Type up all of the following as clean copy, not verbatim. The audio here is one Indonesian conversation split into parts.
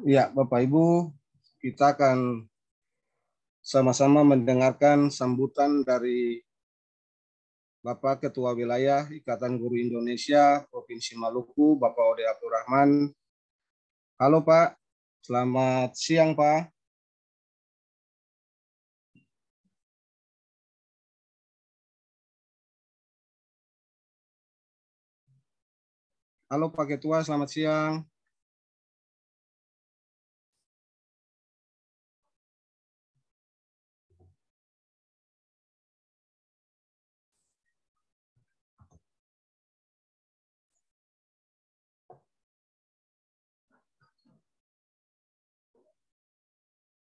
Ya, Bapak Ibu, kita akan sama-sama mendengarkan sambutan dari Bapak Ketua Wilayah Ikatan Guru Indonesia Provinsi Maluku, Bapak Ode Abdurrahman. Halo Pak, selamat siang Pak. Halo Pak Ketua, selamat siang.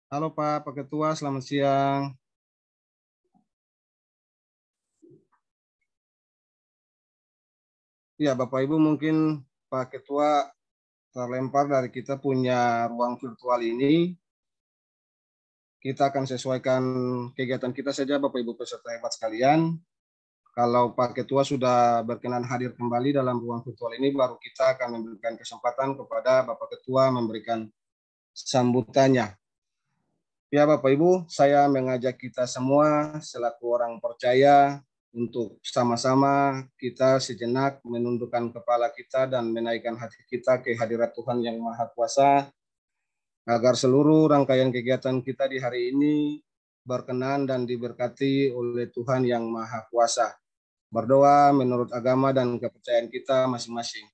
Halo Pak Ketua, selamat siang. Ya, Bapak Ibu, mungkin Pak Ketua terlempar dari kita punya ruang virtual ini. Kita akan sesuaikan kegiatan kita saja, Bapak Ibu peserta hebat sekalian. Kalau Pak Ketua sudah berkenan hadir kembali dalam ruang virtual ini, baru kita akan memberikan kesempatan kepada Bapak Ketua memberikan sambutannya. Ya Bapak Ibu, saya mengajak kita semua selaku orang percaya untuk sama-sama kita sejenak menundukkan kepala kita dan menaikkan hati kita ke hadirat Tuhan yang Maha Kuasa, agar seluruh rangkaian kegiatan kita di hari ini berkenan dan diberkati oleh Tuhan yang Maha Kuasa. Berdoa menurut agama dan kepercayaan kita masing-masing.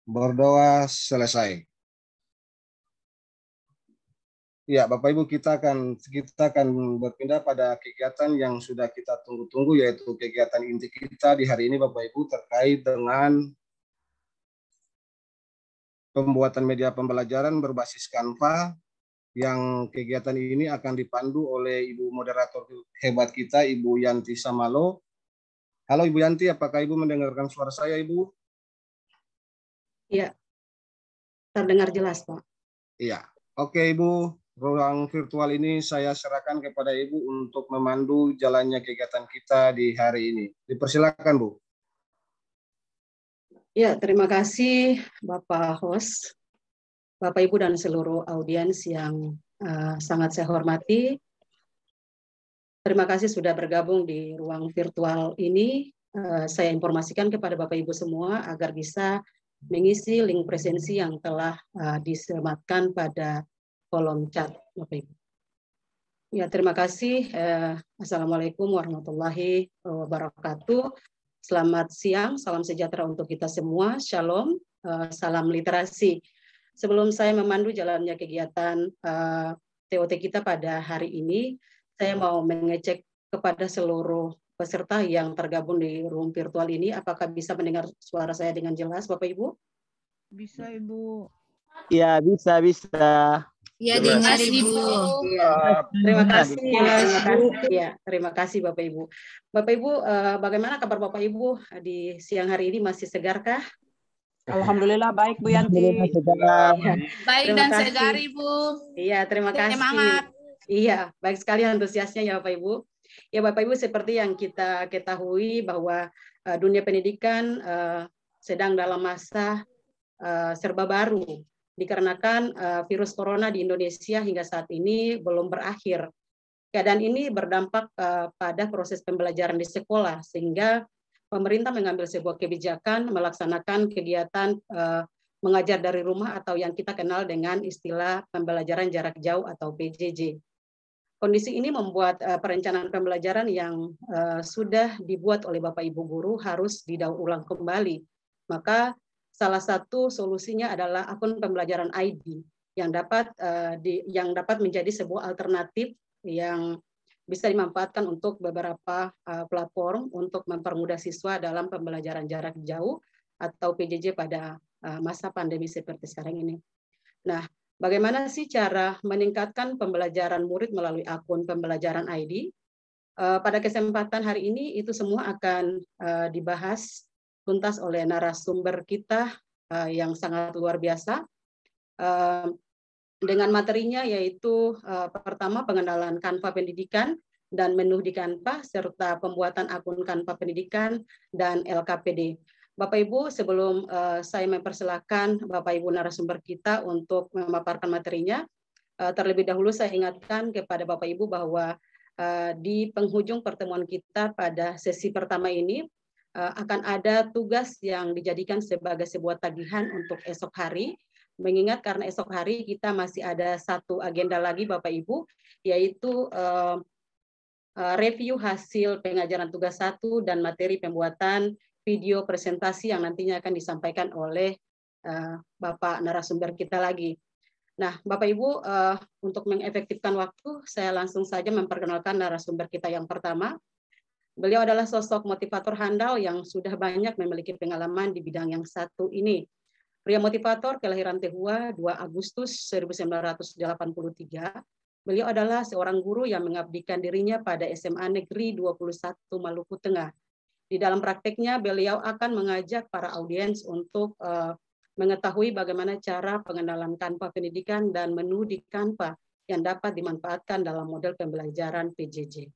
Berdoa selesai. Ya, Bapak Ibu, kita akan berpindah pada kegiatan yang sudah kita tunggu-tunggu, yaitu kegiatan inti kita di hari ini, Bapak Ibu, terkait dengan pembuatan media pembelajaran berbasis Canva, yang kegiatan ini akan dipandu oleh Ibu moderator hebat kita, Ibu Yanti Samalo. Halo Ibu Yanti, apakah Ibu mendengarkan suara saya, Ibu? Iya, terdengar jelas, Pak. Iya, oke Ibu. Ruang virtual ini saya serahkan kepada Ibu untuk memandu jalannya kegiatan kita di hari ini. Dipersilakan, Bu. Ya, terima kasih Bapak host, Bapak Ibu dan seluruh audiens yang sangat saya hormati. Terima kasih sudah bergabung di ruang virtual ini. Saya informasikan kepada Bapak Ibu semua agar bisa mengisi link presensi yang telah disematkan pada kolom chat, Bapak Ibu. Ya, terima kasih. Assalamualaikum warahmatullahi wabarakatuh. Selamat siang, salam sejahtera untuk kita semua. Shalom, salam literasi. Sebelum saya memandu jalannya kegiatan TOT kita pada hari ini, saya mau mengecek kepada seluruh peserta yang tergabung di room virtual ini, apakah bisa mendengar suara saya dengan jelas, Bapak Ibu? Bisa, Ibu. Ya, bisa. Ya, dengar Ibu. Ya, terima kasih. Ya, terima kasih Bapak Ibu. Bapak Ibu, bagaimana kabar Bapak Ibu di siang hari ini, masih segarkah? Alhamdulillah baik Bu Yanti. Ya, Baik dan segar Ibu. Iya, terima kasih. Semangat. Iya, baik sekali antusiasnya ya Bapak Ibu. Ya Bapak Ibu, seperti yang kita ketahui bahwa dunia pendidikan sedang dalam masa serba baru, dikarenakan virus corona di Indonesia hingga saat ini belum berakhir. Keadaan ini berdampak pada proses pembelajaran di sekolah, sehingga pemerintah mengambil sebuah kebijakan melaksanakan kegiatan mengajar dari rumah atau yang kita kenal dengan istilah pembelajaran jarak jauh atau PJJ. Kondisi ini membuat perencanaan pembelajaran yang sudah dibuat oleh Bapak Ibu guru harus didaur ulang kembali. Maka salah satu solusinya adalah akun pembelajaran ID yang dapat menjadi sebuah alternatif yang bisa dimanfaatkan untuk beberapa platform untuk mempermudah siswa dalam pembelajaran jarak jauh atau PJJ pada masa pandemi seperti sekarang ini. Nah, bagaimana sih cara meningkatkan pembelajaran murid melalui akun pembelajaran ID? Pada kesempatan hari ini itu semua akan dibahas tuntas oleh narasumber kita yang sangat luar biasa dengan materinya, yaitu pertama pengenalan Canva pendidikan dan menu di Canva serta pembuatan akun Canva pendidikan dan LKPD. Bapak Ibu, sebelum saya mempersilahkan Bapak Ibu narasumber kita untuk memaparkan materinya, terlebih dahulu saya ingatkan kepada Bapak Ibu bahwa di penghujung pertemuan kita pada sesi pertama ini akan ada tugas yang dijadikan sebagai sebuah tagihan untuk esok hari, mengingat karena esok hari kita masih ada satu agenda lagi Bapak Ibu, yaitu review hasil pengajaran tugas 1 dan materi pembuatan video presentasi yang nantinya akan disampaikan oleh Bapak narasumber kita lagi. Nah, Bapak Ibu, untuk mengefektifkan waktu, saya langsung saja memperkenalkan narasumber kita yang pertama. Beliau adalah sosok motivator handal yang sudah banyak memiliki pengalaman di bidang yang satu ini. Pria motivator kelahiran Tehua 2 Agustus 1983. Beliau adalah seorang guru yang mengabdikan dirinya pada SMA Negeri 21 Maluku Tengah. Di dalam prakteknya, beliau akan mengajak para audiens untuk mengetahui bagaimana cara pengenalan Canva pendidikan dan menu di Canva yang dapat dimanfaatkan dalam model pembelajaran PJJ.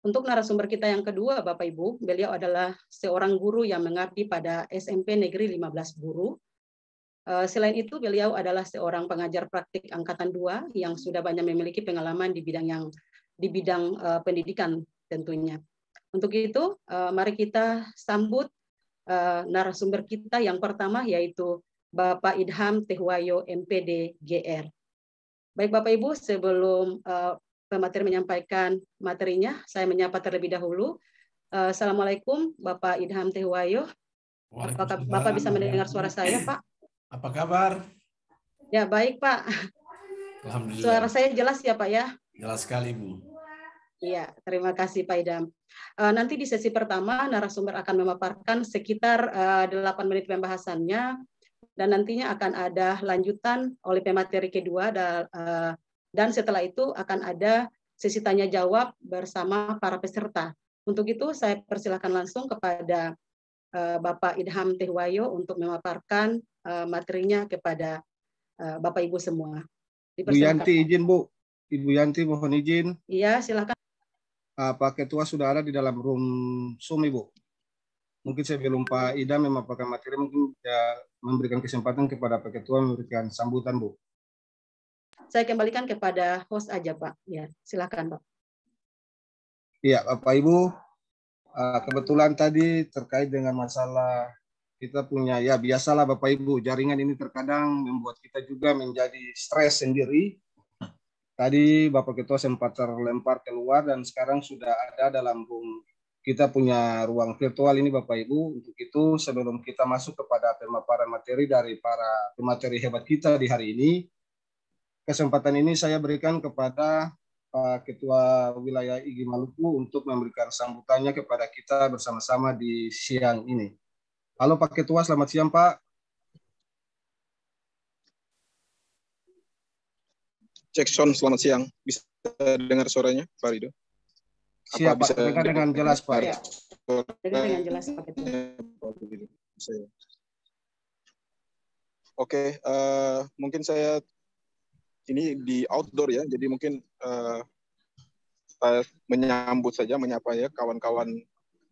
Untuk narasumber kita yang kedua, Bapak Ibu, beliau adalah seorang guru yang mengabdi pada SMP Negeri 15 Guru. Selain itu, beliau adalah seorang pengajar praktik angkatan 2 yang sudah banyak memiliki pengalaman di bidang pendidikan tentunya. Untuk itu, mari kita sambut narasumber kita yang pertama, yaitu Bapak Idham Tehwayo MPD GR. Baik Bapak Ibu, sebelum pemateri menyampaikan materinya, saya menyapa terlebih dahulu. Assalamualaikum Bapak Idham Tehwayo. Apakah Bapak bisa mendengar suara saya, Pak? Apa kabar? Ya, baik Pak. Alhamdulillah. Suara saya jelas ya Pak ya? Jelas sekali Bu. Iya, terima kasih Pak Idham. Nanti di sesi pertama narasumber akan memaparkan sekitar 8 menit pembahasannya, dan nantinya akan ada lanjutan oleh pemateri kedua, dan setelah itu akan ada sesi tanya jawab bersama para peserta. Untuk itu saya persilakan langsung kepada Bapak Idham Tehwayo untuk memaparkan materinya kepada Bapak Ibu semua. Bu Yanti izin Bu. Ibu Yanti mohon izin. Iya, silakan. Pak Ketua sudah ada di dalam room Zoom, Ibu. Mungkin sebelum Pak Idham memaparkan materi, mungkin ya memberikan kesempatan kepada Pak Ketua memberikan sambutan, Bu. Saya kembalikan kepada host aja, Pak. Ya, silakan, Pak. Iya, Bapak Ibu, kebetulan tadi terkait dengan masalah kita punya, ya biasalah Bapak Ibu, jaringan ini terkadang membuat kita juga menjadi stres sendiri. Tadi Bapak Ketua sempat terlempar keluar dan sekarang sudah ada dalam room. Kita punya ruang virtual ini Bapak Ibu. Untuk itu sebelum kita masuk kepada pemaparan materi dari para pemateri hebat kita di hari ini, kesempatan ini saya berikan kepada Pak Ketua Wilayah IGI Maluku untuk memberikan sambutannya kepada kita bersama-sama di siang ini. Halo Pak Ketua, selamat siang Pak. Cek sound, selamat siang. Bisa dengar suaranya, Pak Rido? Siap Pak, dengar dengan jelas Pak. Ya. Dengar dengan jelas Pak. Oke, mungkin saya ini di outdoor ya, jadi mungkin saya menyambut saja, menyapa ya kawan-kawan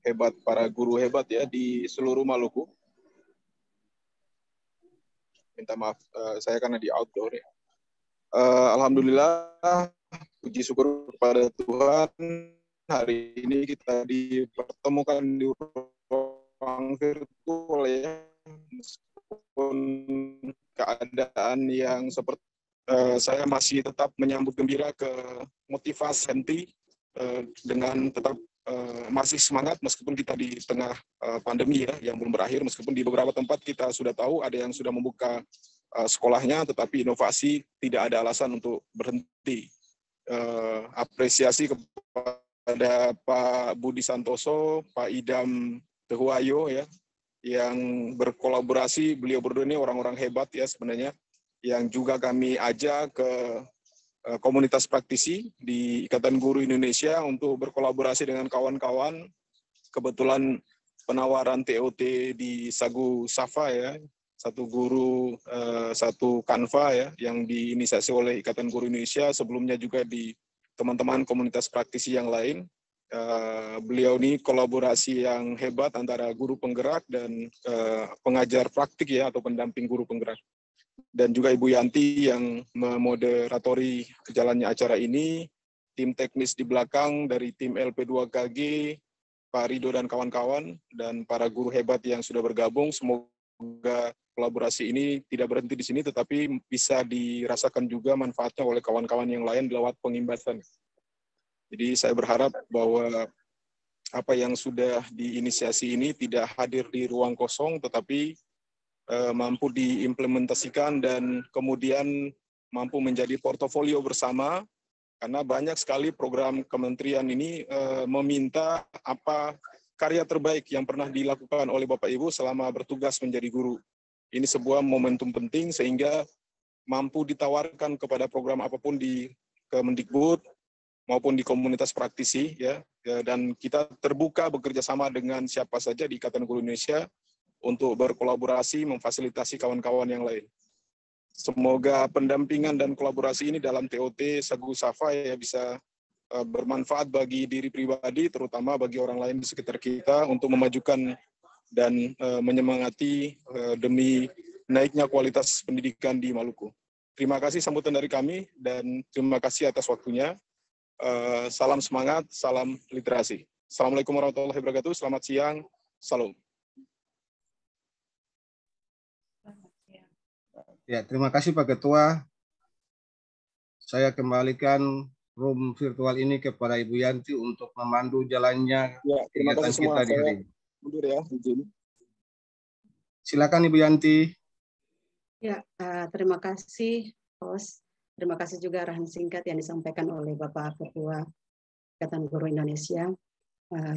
hebat, para guru hebat ya di seluruh Maluku. Minta maaf, saya karena di outdoor ya. Alhamdulillah, puji syukur kepada Tuhan, hari ini kita dipertemukan di ruang virtual ya, meskipun keadaan yang seperti saya masih tetap menyambut gembira ke motivasi dengan tetap masih semangat meskipun kita di tengah pandemi ya yang belum berakhir, meskipun di beberapa tempat kita sudah tahu ada yang sudah membuka sekolahnya, tetapi inovasi tidak ada alasan untuk berhenti. Apresiasi kepada Pak Budi Santoso, Pak Idam Tehuayo ya, yang berkolaborasi. Beliau berdua ini orang-orang hebat ya sebenarnya, yang juga kami ajak ke komunitas praktisi di Ikatan Guru Indonesia untuk berkolaborasi dengan kawan-kawan. Kebetulan penawaran TOT di Sagu Safa ya, satu guru, satu kanva ya, yang diinisiasi oleh Ikatan Guru Indonesia, sebelumnya juga di teman-teman komunitas praktisi yang lain. Beliau ini kolaborasi yang hebat antara guru penggerak dan pengajar praktik ya, atau pendamping guru penggerak. Dan juga Ibu Yanti yang memoderatori jalannya acara ini, tim teknis di belakang dari tim LP2KG, Pak Rido dan kawan-kawan, dan para guru hebat yang sudah bergabung. Semoga kolaborasi ini tidak berhenti di sini, tetapi bisa dirasakan juga manfaatnya oleh kawan-kawan yang lain lewat pengimbasan. Jadi saya berharap bahwa apa yang sudah diinisiasi ini tidak hadir di ruang kosong, tetapi mampu diimplementasikan dan kemudian mampu menjadi portofolio bersama, karena banyak sekali program kementerian ini meminta apa karya terbaik yang pernah dilakukan oleh Bapak Ibu selama bertugas menjadi guru. Ini sebuah momentum penting sehingga mampu ditawarkan kepada program apapun di Kemendikbud maupun di komunitas praktisi ya, dan kita terbuka bekerja sama dengan siapa saja di Ikatan Guru Indonesia untuk berkolaborasi memfasilitasi kawan-kawan yang lain. Semoga pendampingan dan kolaborasi ini dalam TOT Sagu Safa ya bisa bermanfaat bagi diri pribadi, terutama bagi orang lain di sekitar kita, untuk memajukan dan menyemangati demi naiknya kualitas pendidikan di Maluku. Terima kasih sambutan dari kami dan terima kasih atas waktunya. Salam semangat, salam literasi. Assalamualaikum warahmatullahi wabarakatuh. Selamat siang. Salam. Ya, terima kasih Pak Ketua. Saya kembalikan room virtual ini kepada Ibu Yanti untuk memandu jalannya kegiatan kita di hari ini. Mundur ya, izin. Silakan Ibu Yanti. Ya, terima kasih, host. Terima kasih juga arahan singkat yang disampaikan oleh Bapak Ketua Ikatan Guru Indonesia.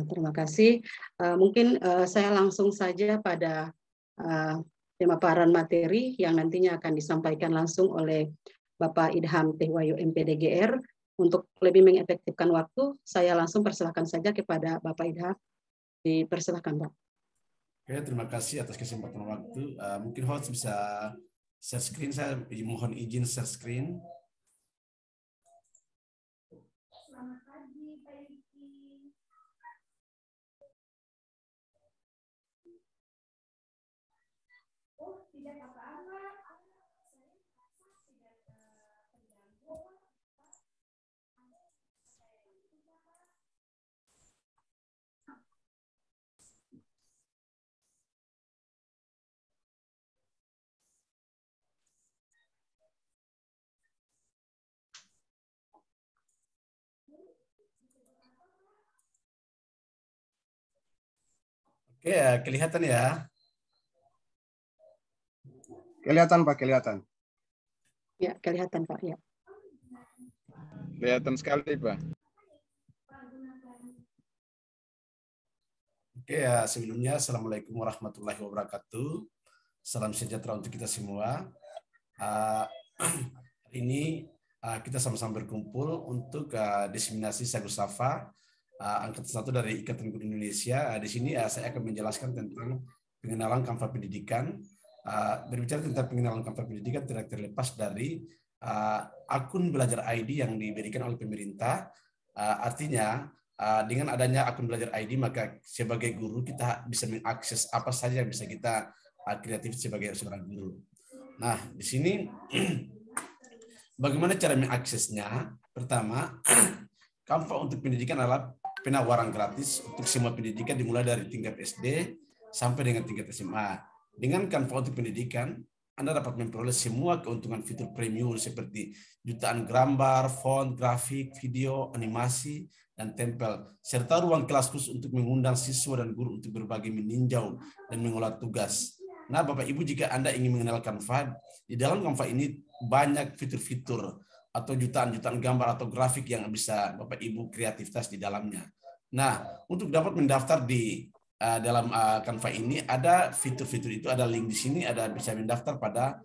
Terima kasih. Mungkin saya langsung saja pada pemaparan materi yang nantinya akan disampaikan langsung oleh Bapak Idham Tehuayo MPDGR. Untuk lebih mengefektifkan waktu, saya langsung persilahkan saja kepada Bapak Idham. Dipersilahkan, Pak. Oke, terima kasih atas kesempatan waktu. Mungkin host bisa share screen, saya mohon izin share screen. Selamat pagi, Pak Iki. Oh, tidak apa-apa. Saya merasa tidak terganggu. Oke, kelihatan ya? Kelihatan Pak, kelihatan. Ya, kelihatan Pak. Ya. Kelihatan sekali Pak. Oke ya, sebelumnya Assalamualaikum warahmatullahi wabarakatuh. Salam sejahtera untuk kita semua. Hari ini kita sama-sama berkumpul untuk diseminasi Sagu Safa angkatan 1 dari Ikatan Guru Indonesia. Di sini saya akan menjelaskan tentang pengenalan kanva pendidikan. Berbicara tentang pengenalan kanva pendidikan tidak terlepas dari akun belajar ID yang diberikan oleh pemerintah. Artinya dengan adanya akun belajar ID, maka sebagai guru kita bisa mengakses apa saja yang bisa kita kreatif sebagai seorang guru. Nah, di sini bagaimana cara mengaksesnya? Pertama, Canva untuk pendidikan adalah penawaran gratis untuk semua pendidikan dimulai dari tingkat SD sampai dengan tingkat SMA. Dengan Canva untuk pendidikan, Anda dapat memperoleh semua keuntungan fitur premium seperti jutaan gambar, font, grafik, video, animasi, dan tempel, serta ruang kelas khusus untuk mengundang siswa dan guru untuk berbagi meninjau dan mengolah tugas. Nah, Bapak Ibu, jika Anda ingin mengenal Canva, di dalam Canva ini banyak fitur-fitur atau jutaan-jutaan gambar atau grafik yang bisa Bapak Ibu kreativitas di dalamnya. Nah, untuk dapat mendaftar di dalam Canva ini ada fitur-fitur itu, ada link di sini, ada bisa mendaftar pada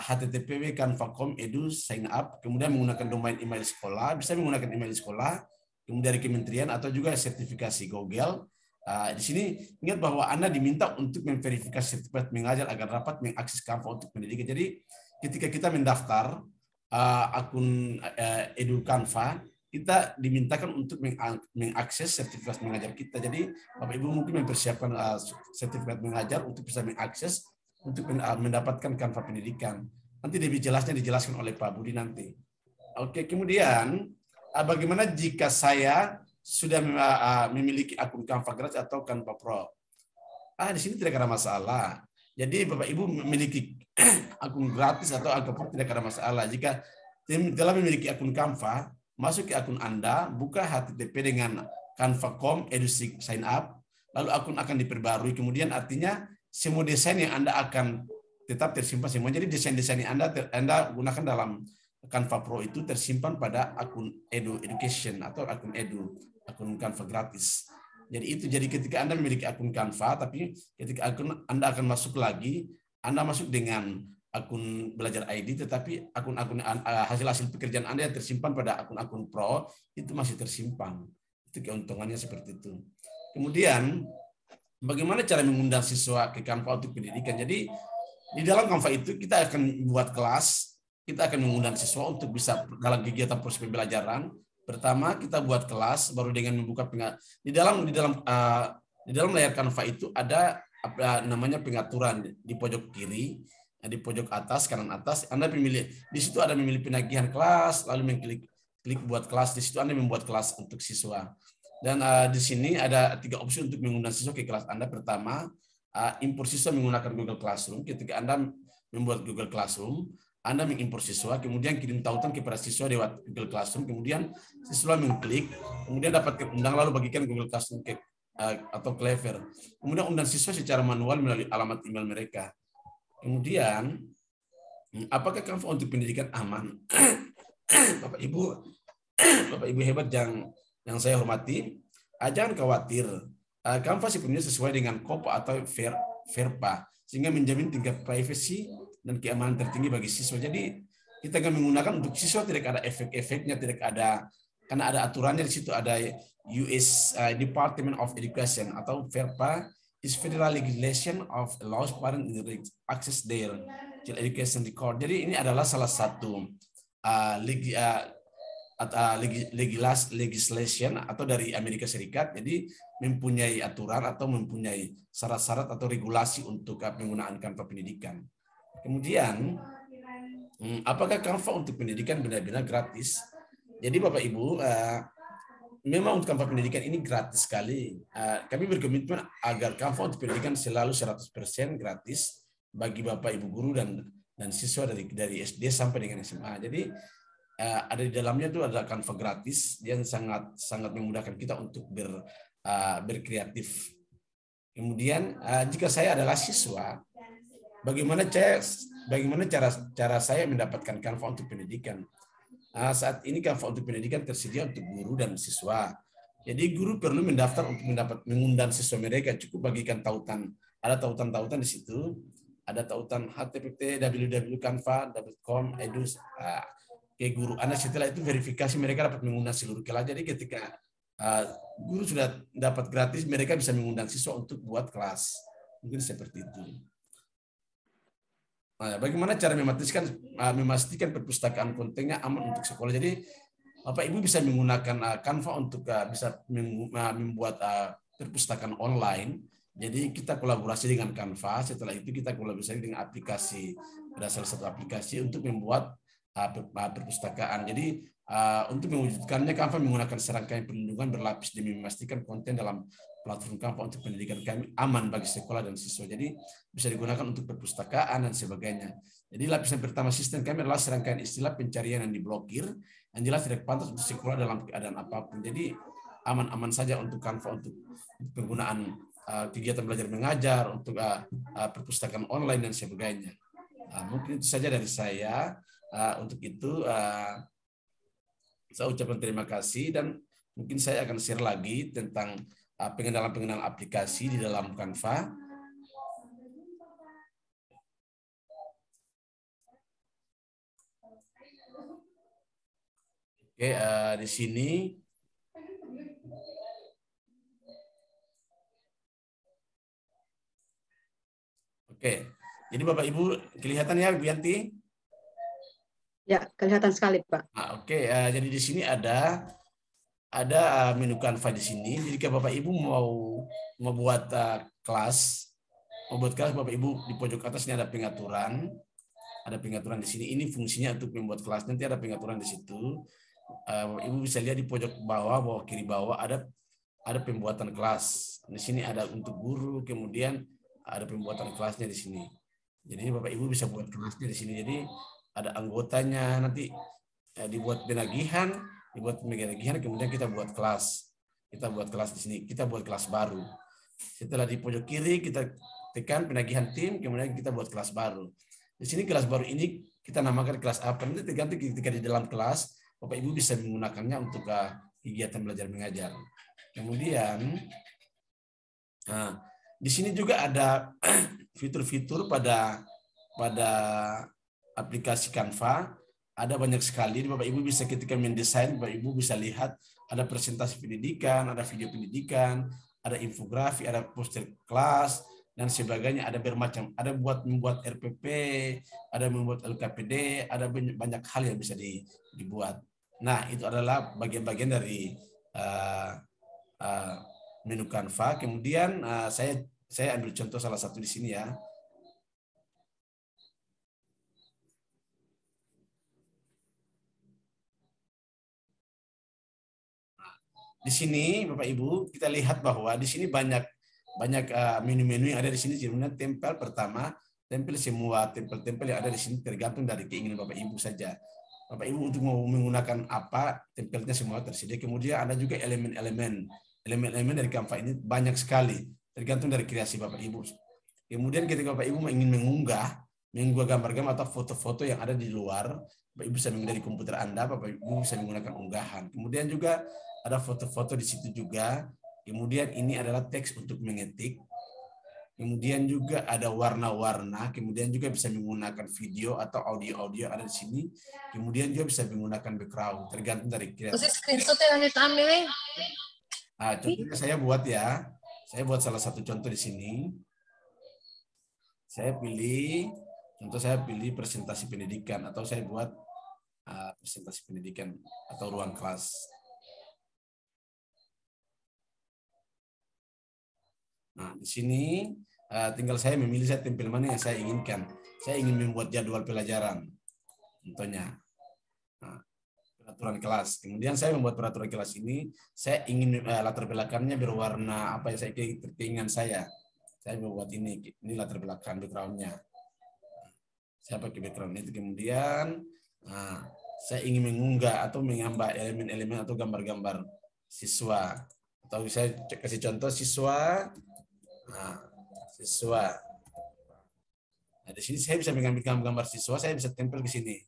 http://canva.com/edu sign up, kemudian menggunakan domain email sekolah, bisa menggunakan email sekolah, kemudian dari kementerian atau juga sertifikasi Google. Di sini ingat bahwa Anda diminta untuk memverifikasi sertifikat mengajar agar dapat mengakses Canva untuk pendidikan. Jadi ketika kita mendaftar akun Edu Canva, kita dimintakan untuk mengakses sertifikat mengajar kita. Jadi Bapak Ibu mungkin mempersiapkan sertifikat mengajar untuk bisa mengakses untuk mendapatkan Canva pendidikan. Nanti lebih jelasnya dijelaskan oleh Pak Budi nanti. Oke, kemudian bagaimana jika saya sudah memiliki akun Canva gratis atau Canva Pro? Di sini tidak ada masalah. Jadi Bapak Ibu memiliki akun gratis atau akun Pro tidak ada masalah. Jika telah memiliki akun Canva, masuk ke akun Anda, buka HTTP dengan canva.com/edu sign up, lalu akun akan diperbarui. Kemudian artinya semua desain yang Anda akan tetap tersimpan semua. Jadi desain-desain yang Anda gunakan dalam Canva Pro itu tersimpan pada akun Edu Education atau akun Edu, akun Canva gratis. Jadi itu, jadi ketika Anda memiliki akun Canva, tapi ketika akun Anda akan masuk lagi, Anda masuk dengan akun belajar ID, tetapi akun-akun hasil-hasil pekerjaan Anda yang tersimpan pada akun-akun Pro itu masih tersimpan. Itu keuntungannya seperti itu. Kemudian bagaimana cara mengundang siswa ke Canva untuk pendidikan? Jadi di dalam Canva itu kita akan buat kelas, kita akan mengundang siswa untuk bisa dalam kegiatan proses pembelajaran. Pertama kita buat kelas, baru dengan membuka di dalam layar Canva itu ada namanya pengaturan di pojok kiri, di pojok atas, kanan atas. Anda memilih di situ, ada memilih penagihan kelas, lalu mengklik buat kelas. Di situ Anda membuat kelas untuk siswa. Dan di sini ada 3 opsi untuk mengundang siswa ke kelas Anda. Pertama, import siswa menggunakan Google Classroom. Ketika Anda membuat Google Classroom, Anda mengimpor siswa, kemudian kirim tautan kepada siswa lewat Google Classroom, kemudian siswa mengklik, kemudian dapat undang lalu bagikan Google Classroom atau Clever. Kemudian undang siswa secara manual melalui alamat email mereka. Kemudian, apakah Canva untuk pendidikan aman? Bapak Ibu hebat yang saya hormati, jangan khawatir. Canva sebenarnya sesuai dengan COPPA atau FERPA, sehingga menjamin tingkat privasi dan keamanan tertinggi bagi siswa. Jadi kita akan menggunakan untuk siswa, tidak ada efek-efeknya, tidak ada, karena ada aturannya di situ, ada US Department of Education atau FERPA is federal legislation of allows parents to access their child education record. Jadi ini adalah salah satu legislation atau dari Amerika Serikat. Jadi mempunyai aturan atau mempunyai syarat-syarat atau regulasi untuk penggunaan Canva pendidikan. Kemudian, apakah Canva untuk pendidikan benar-benar gratis? Jadi Bapak Ibu, memang untuk Canva pendidikan ini gratis sekali. Kami berkomitmen agar Canva untuk pendidikan selalu 100% gratis bagi Bapak Ibu guru dan siswa dari SD sampai dengan SMA. Jadi ada di dalamnya itu ada Canva gratis yang sangat memudahkan kita untuk berkreatif. Kemudian jika saya adalah siswa, bagaimana cara saya mendapatkan Canva untuk pendidikan? Saat ini Canva untuk pendidikan tersedia untuk guru dan siswa. Jadi guru perlu mendaftar untuk mengundang siswa mereka. Cukup bagikan tautan. Ada tautan-tautan di situ. Ada tautan http://www.canva.com/edu ke guru. Setelah itu verifikasi mereka dapat mengundang seluruh kelas. Jadi ketika guru sudah dapat gratis, mereka bisa mengundang siswa untuk buat kelas. Mungkin seperti itu. Bagaimana cara memastikan perpustakaan kontennya aman untuk sekolah? Jadi Bapak Ibu bisa menggunakan Canva untuk bisa membuat perpustakaan online. Jadi kita kolaborasi dengan Canva. Setelah itu kita kolaborasi dengan aplikasi, ada salah satu aplikasi untuk membuat perpustakaan. Jadi untuk mewujudkannya, Canva menggunakan serangkaian perlindungan berlapis demi memastikan konten dalam platform Canva untuk pendidikan kami aman bagi sekolah dan siswa. Jadi bisa digunakan untuk perpustakaan dan sebagainya. Jadi lapisan pertama sistem kami adalah serangkaian istilah pencarian yang diblokir, yang jelas tidak pantas untuk sekolah dalam keadaan apapun. Jadi aman-aman saja untuk Canva untuk penggunaan kegiatan belajar mengajar, untuk perpustakaan online dan sebagainya. Mungkin itu saja dari saya. Untuk itu saya ucapkan terima kasih, dan mungkin saya akan share lagi tentang pengenalan aplikasi di dalam Canva. Oke, di sini oke. Jadi Bapak Ibu kelihatan ya, Bu Yanti? Ya, kelihatan sekali, Pak. Oke, jadi di sini ada menu Canva di sini. Jadi kalau Bapak Ibu mau buat kelas, Bapak Ibu di pojok atas ini ada pengaturan. Ada pengaturan di sini. Ini fungsinya untuk membuat kelas. Nanti ada pengaturan di situ. Bapak Ibu bisa lihat di pojok bawah kiri bawah ada pembuatan kelas. Di sini ada untuk guru, kemudian ada pembuatan kelasnya di sini. Jadi Bapak Ibu bisa buat kelasnya di sini. Jadi ada anggotanya, nanti dibuat penagihan, kemudian kita buat kelas. Kita buat kelas di sini, kita buat kelas baru. Setelah di pojok kiri kita tekan penagihan tim, kemudian kita buat kelas baru. Di sini kelas baru ini kita namakan kelas apa? Nanti tergantung ketika di dalam kelas, Bapak Ibu bisa menggunakannya untuk kegiatan belajar mengajar. Kemudian di sini juga ada fitur-fitur pada aplikasi Canva. Ada banyak sekali. Bapak Ibu bisa ketika mendesain, Bapak Ibu bisa lihat ada presentasi pendidikan, ada video pendidikan, ada infografi, ada poster kelas dan sebagainya. Ada bermacam, ada membuat RPP, ada membuat LKPD, ada banyak hal yang bisa dibuat. Nah, itu adalah bagian-bagian dari menu Canva. Kemudian saya ambil contoh salah satu di sini ya. Di sini Bapak Ibu kita lihat bahwa di sini banyak menu-menu yang ada di sini. Sebenarnya tempel pertama, tempel semua tempel-tempel yang ada di sini tergantung dari keinginan Bapak Ibu saja. Bapak Ibu untuk mau menggunakan apa, tempelnya semua tersedia. Kemudian ada juga elemen-elemen dari Canva ini banyak sekali, tergantung dari kreasi Bapak Ibu. Kemudian ketika Bapak Ibu ingin mengunggah gambar-gambar atau foto-foto yang ada di luar, Bapak Ibu bisa mengunggah dari komputer Anda, Bapak Ibu bisa menggunakan unggahan. Kemudian juga ada foto-foto di situ juga. Kemudian ini adalah teks untuk mengetik. Kemudian juga ada warna-warna. Kemudian juga bisa menggunakan video atau audio-audio ada di sini. Kemudian juga bisa menggunakan background, tergantung dari kreatif. Contohnya saya buat ya. Saya buat salah satu contoh di sini. Saya pilih presentasi pendidikan, atau saya buat presentasi pendidikan atau ruang kelas. Nah, di sini tinggal saya memilih saya tempel mana yang saya inginkan. Saya ingin membuat jadwal pelajaran, contohnya peraturan kelas. Kemudian saya membuat peraturan kelas ini, saya ingin latar belakangnya berwarna apa yang saya keinginan saya. Saya membuat ini latar belakang backgroundnya. Saya pakai background itu. Kemudian saya ingin mengunggah atau menggambar elemen-elemen atau gambar-gambar siswa. Atau saya kasih contoh siswa. Siswa. Nah, di sini saya bisa mengambil gambar siswa, saya bisa tempel ke sini.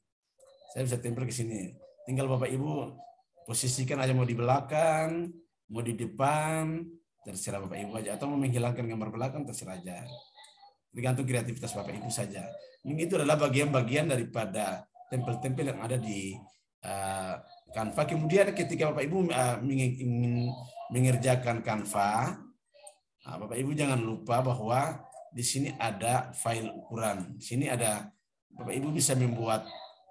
Tinggal Bapak Ibu posisikan aja, mau di belakang, mau di depan, terserah Bapak Ibu aja. Atau mau menghilangkan gambar belakang, terserah aja. Tergantung kreativitas Bapak Ibu saja. Ini itu adalah bagian-bagian daripada tempel-tempel yang ada di Canva. Kemudian ketika Bapak Ibu ingin mengerjakan Canva, Bapak Ibu jangan lupa bahwa di sini ada file ukuran. Di sini ada, Bapak Ibu bisa membuat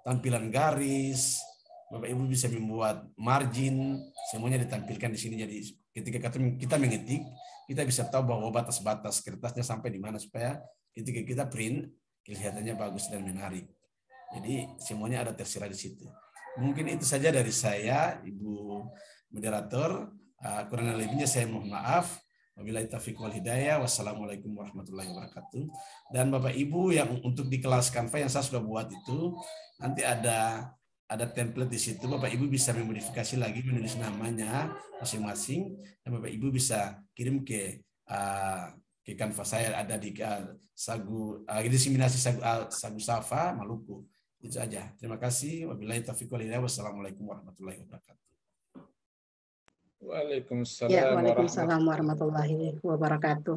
tampilan garis, Bapak Ibu bisa membuat margin, semuanya ditampilkan di sini. Jadi ketika kita mengetik, kita bisa tahu bahwa batas-batas kertasnya sampai di mana, supaya ketika kita print kelihatannya bagus dan menarik. Jadi semuanya ada tersirat di situ. Mungkin itu saja dari saya, Ibu Moderator. Kurang lebihnya saya mohon maaf. Wabillahi taufiq wal hidayah. Wassalamualaikum warahmatullahi wabarakatuh. Dan Bapak Ibu yang untuk di kelas Canva yang saya sudah buat itu, nanti ada template di situ. Bapak Ibu bisa memodifikasi lagi, menulis namanya masing-masing, dan Bapak Ibu bisa kirim ke Ke Canva saya ada di diseminasi Sagu Safa Maluku. Itu aja. Terima kasih. Wabillahi taufiq wal hidayah. Wassalamualaikum warahmatullahi wabarakatuh. Waalaikumsalam warahmatullahi wabarakatuh.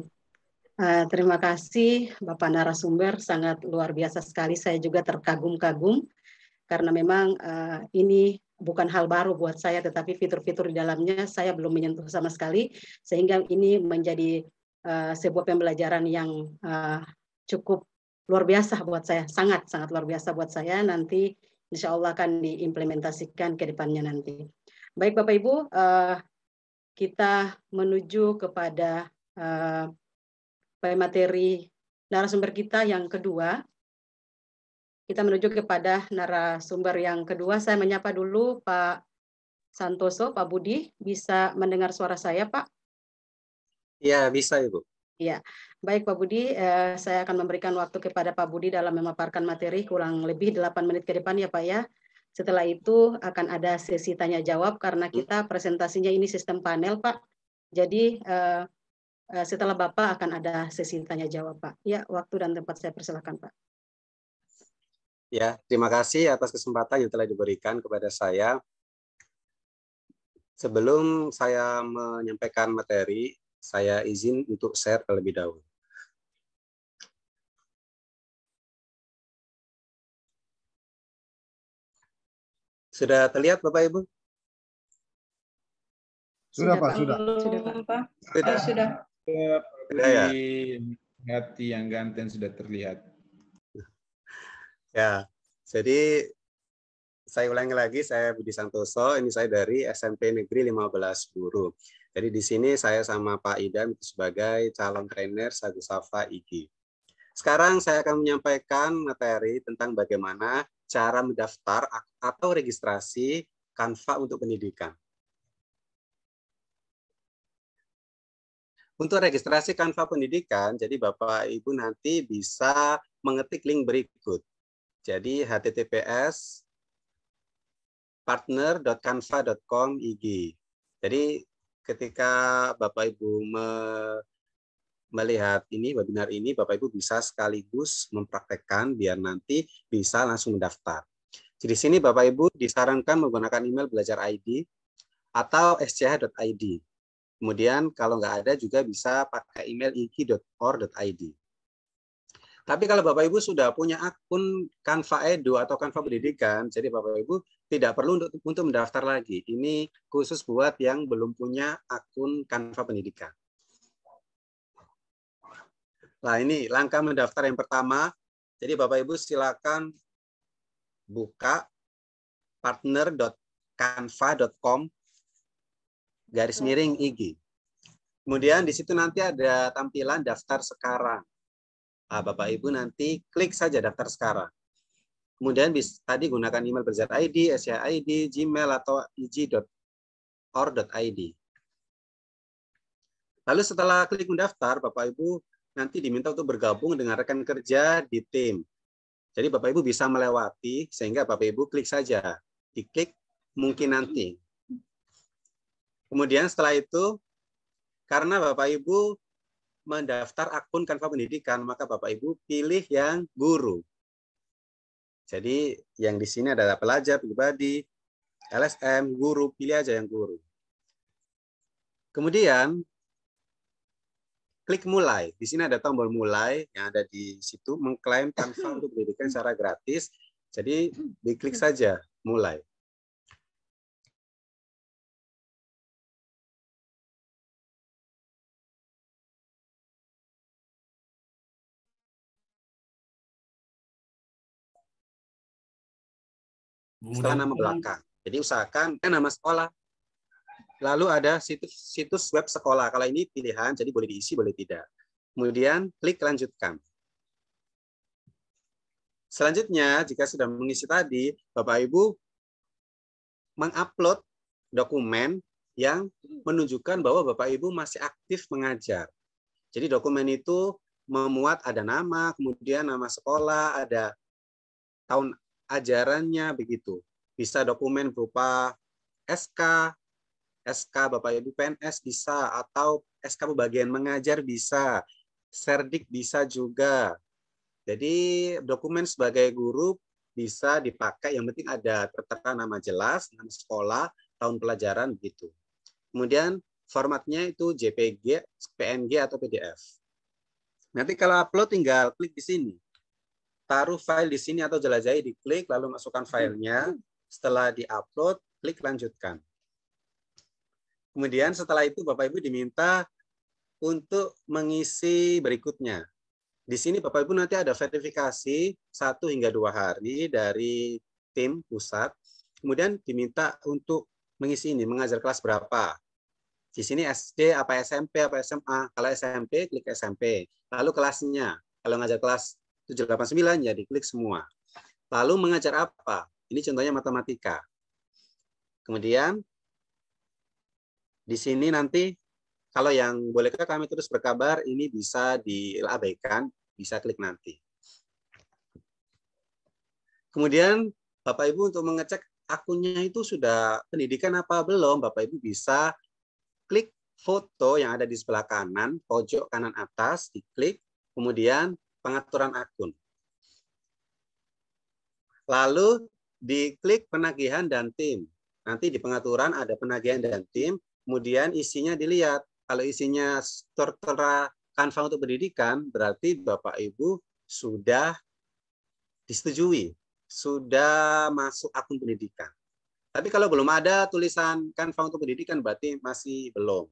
Terima kasih Bapak narasumber, sangat luar biasa sekali. Saya juga terkagum-kagum karena memang ini bukan hal baru buat saya, tetapi fitur-fitur di dalamnya saya belum menyentuh sama sekali, sehingga ini menjadi sebuah pembelajaran yang cukup luar biasa buat saya, sangat luar biasa buat saya. Nanti insya Allah akan diimplementasikan ke depannya nanti. Baik Bapak Ibu, kita menuju kepada materi narasumber kita yang kedua. Kita menuju kepada narasumber yang kedua. Saya menyapa dulu Pak Santoso, Pak Budi. Bisa mendengar suara saya, Pak? Iya, bisa Ibu. Iya, baik Pak Budi, saya akan memberikan waktu kepada Pak Budi dalam memaparkan materi kurang lebih 8 menit ke depan ya Pak ya. Setelah itu akan ada sesi tanya jawab karena kita presentasinya ini sistem panel Pak. Jadi setelah Bapak akan ada sesi tanya jawab Pak. Ya, waktu dan tempat saya persilakan Pak. Ya, terima kasih atas kesempatan yang telah diberikan kepada saya. Sebelum saya menyampaikan materi, saya izin untuk share terlebih dahulu. Sudah terlihat Bapak Ibu? Sudah Pak, sudah. Sudah Pak. Sudah. Sudah ya. Hati yang ganteng sudah terlihat. Ya, jadi saya ulangi lagi, saya Budi Santoso, ini saya dari SMP Negeri 15 Guru. Jadi di sini saya sama Pak Idam sebagai calon trainer Sagu Safa IG. Sekarang saya akan menyampaikan materi tentang bagaimana cara mendaftar atau registrasi Canva untuk pendidikan. Untuk registrasi Canva pendidikan, jadi Bapak Ibu nanti bisa mengetik link berikut. Jadi https partner.canva.com IG. Jadi ketika Bapak Ibu melihat ini webinar ini, Bapak Ibu bisa sekaligus mempraktekkan biar nanti bisa langsung mendaftar. Jadi di sini Bapak Ibu disarankan menggunakan email belajar ID atau sch.id. Kemudian kalau nggak ada juga bisa pakai email ig.or.id. Tapi kalau Bapak Ibu sudah punya akun Canva Edu atau Canva Pendidikan, jadi Bapak Ibu tidak perlu untuk mendaftar lagi. Ini khusus buat yang belum punya akun Canva Pendidikan. Nah ini langkah mendaftar yang pertama. Jadi Bapak Ibu silakan buka partner.canva.com /IG. Kemudian di situ nanti ada tampilan daftar sekarang. Nah, Bapak Ibu nanti klik saja daftar sekarang. Kemudian tadi gunakan email belajar ID, SCH ID, Gmail atau ig.or.id. Lalu setelah klik mendaftar, Bapak Ibu nanti diminta untuk bergabung dengan rekan kerja di tim. Jadi Bapak Ibu bisa melewati sehingga Bapak Ibu klik saja, diklik mungkin nanti. Kemudian setelah itu, karena Bapak Ibu mendaftar akun Canva Pendidikan, maka Bapak Ibu pilih yang guru. Jadi yang di sini adalah pelajar, pribadi, LSM, guru, pilih aja yang guru. Kemudian klik mulai. Di sini ada tombol mulai yang ada di situ, mengklaim Canva untuk pendidikan secara gratis. Jadi diklik saja mulai. Setelah nama belakang. Jadi usahakan nama sekolah. Lalu ada situs web sekolah. Kalau ini pilihan, jadi boleh diisi, boleh tidak. Kemudian klik lanjutkan. Selanjutnya, jika sudah mengisi tadi, Bapak Ibu mengupload dokumen yang menunjukkan bahwa Bapak Ibu masih aktif mengajar. Jadi dokumen itu memuat ada nama, kemudian nama sekolah, ada tahun ajarannya begitu. Bisa dokumen berupa SK Bapak Ibu PNS bisa, atau SK bagian mengajar bisa, Serdik bisa juga. Jadi dokumen sebagai guru bisa dipakai, yang penting ada tertera nama jelas, nama sekolah, tahun pelajaran begitu. Kemudian formatnya itu JPG, PNG atau PDF. Nanti kalau upload tinggal klik di sini. Taruh file di sini atau jelajahi, diklik lalu masukkan filenya. Setelah diupload, klik lanjutkan. Kemudian setelah itu Bapak Ibu diminta untuk mengisi berikutnya. Di sini Bapak Ibu nanti ada verifikasi 1 hingga 2 hari dari tim pusat. Kemudian diminta untuk mengisi ini, mengajar kelas berapa. Di sini SD, apa SMP, apa SMA. Kalau SMP, klik SMP. Lalu kelasnya. Kalau mengajar kelas 7, 8, 9, ya diklik semua. Lalu mengajar apa? Ini contohnya matematika. Kemudian di sini nanti kalau yang bolehkah kami terus berkabar, ini bisa diabaikan, bisa klik nanti. Kemudian Bapak Ibu untuk mengecek akunnya itu sudah pendidikan apa belum, Bapak Ibu bisa klik foto yang ada di sebelah kanan, pojok kanan atas, diklik, kemudian pengaturan akun. Lalu diklik penagihan dan tim. Nanti di pengaturan ada penagihan dan tim, kemudian isinya dilihat. Kalau isinya tertera Canva untuk pendidikan, berarti Bapak Ibu sudah disetujui, sudah masuk akun pendidikan. Tapi kalau belum ada tulisan Canva untuk pendidikan, berarti masih belum.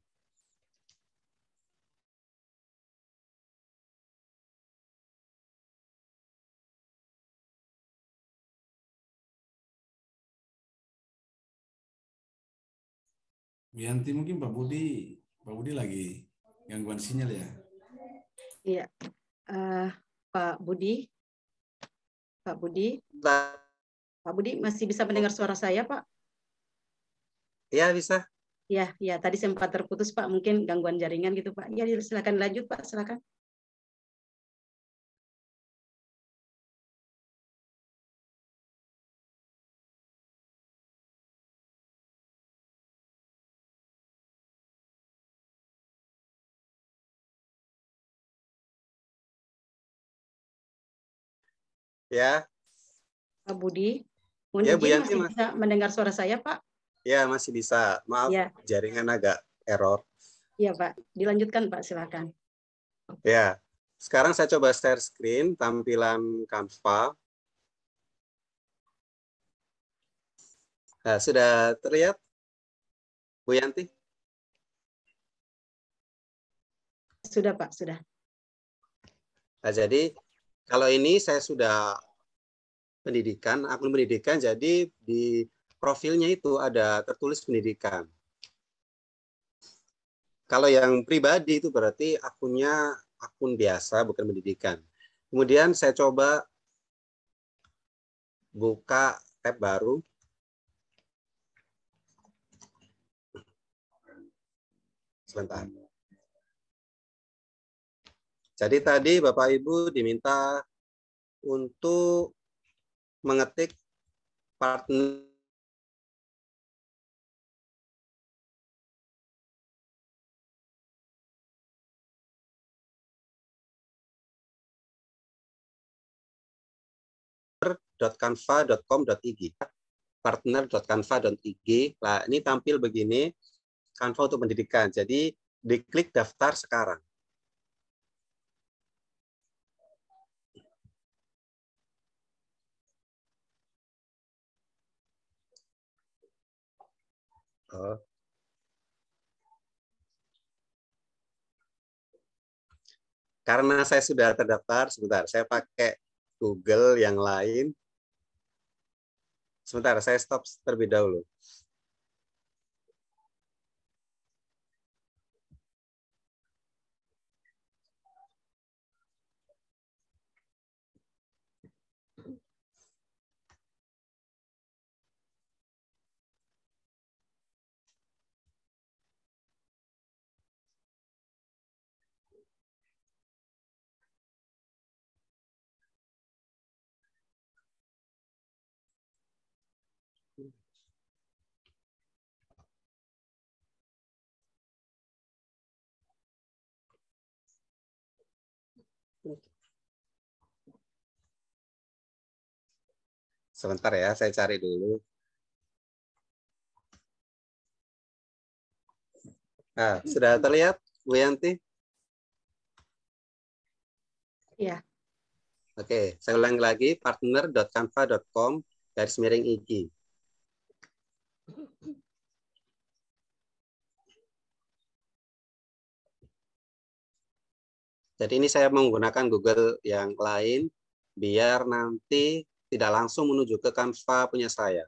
Bu Yanti, mungkin Pak Budi lagi gangguan sinyal ya? Iya, Pak Budi, Pak Budi masih bisa mendengar suara saya, Pak? Iya, bisa. Ya, ya, tadi sempat terputus, Pak. Mungkin gangguan jaringan gitu, Pak. Ya, silakan lanjut, Pak. Silakan. Ya. Pak Budi, mohon Ya, Bu izin Yanti, masih bisa mendengar suara saya, Pak? Ya, masih bisa. Maaf, ya. Jaringan agak error. Iya, Pak. Dilanjutkan, Pak. Silakan. Ya, sekarang saya coba share screen tampilan Canva. Nah, sudah terlihat, Bu Yanti? Sudah, Pak. Sudah. Nah, jadi kalau ini saya sudah pendidikan, akun pendidikan, jadi di profilnya itu ada tertulis pendidikan. Kalau yang pribadi itu berarti akunnya akun biasa, bukan pendidikan. Kemudian saya coba buka tab baru. Sebentar. Jadi tadi Bapak Ibu diminta untuk mengetik partner .canva.com.ig partner.canva.ig. Nah, ini tampil begini, Canva untuk pendidikan. Jadi diklik daftar sekarang. Oh. Karena saya sudah terdaftar, sebentar, saya pakai Google yang lain. Sebentar, saya stop terlebih dahulu. Sebentar ya, saya cari dulu. Nah, sudah terlihat, Bu Yanti? Iya. Oke, saya ulangi lagi, partner.canva.com/ig. Jadi ini saya menggunakan Google yang lain, biar nanti tidak langsung menuju ke Canva punya saya.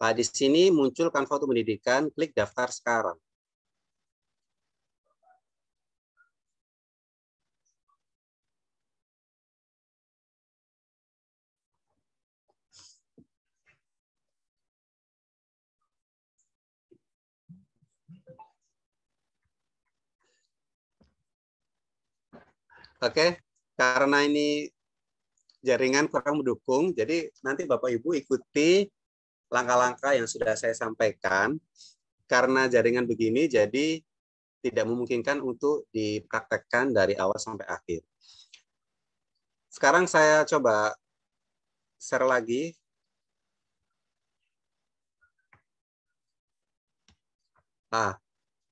Nah, di sini muncul Canva untuk pendidikan, klik daftar sekarang. Oke, karena ini jaringan kurang mendukung, jadi nanti Bapak Ibu ikuti langkah-langkah yang sudah saya sampaikan. Karena jaringan begini, jadi tidak memungkinkan untuk dipraktekkan dari awal sampai akhir. Sekarang saya coba share lagi. Nah,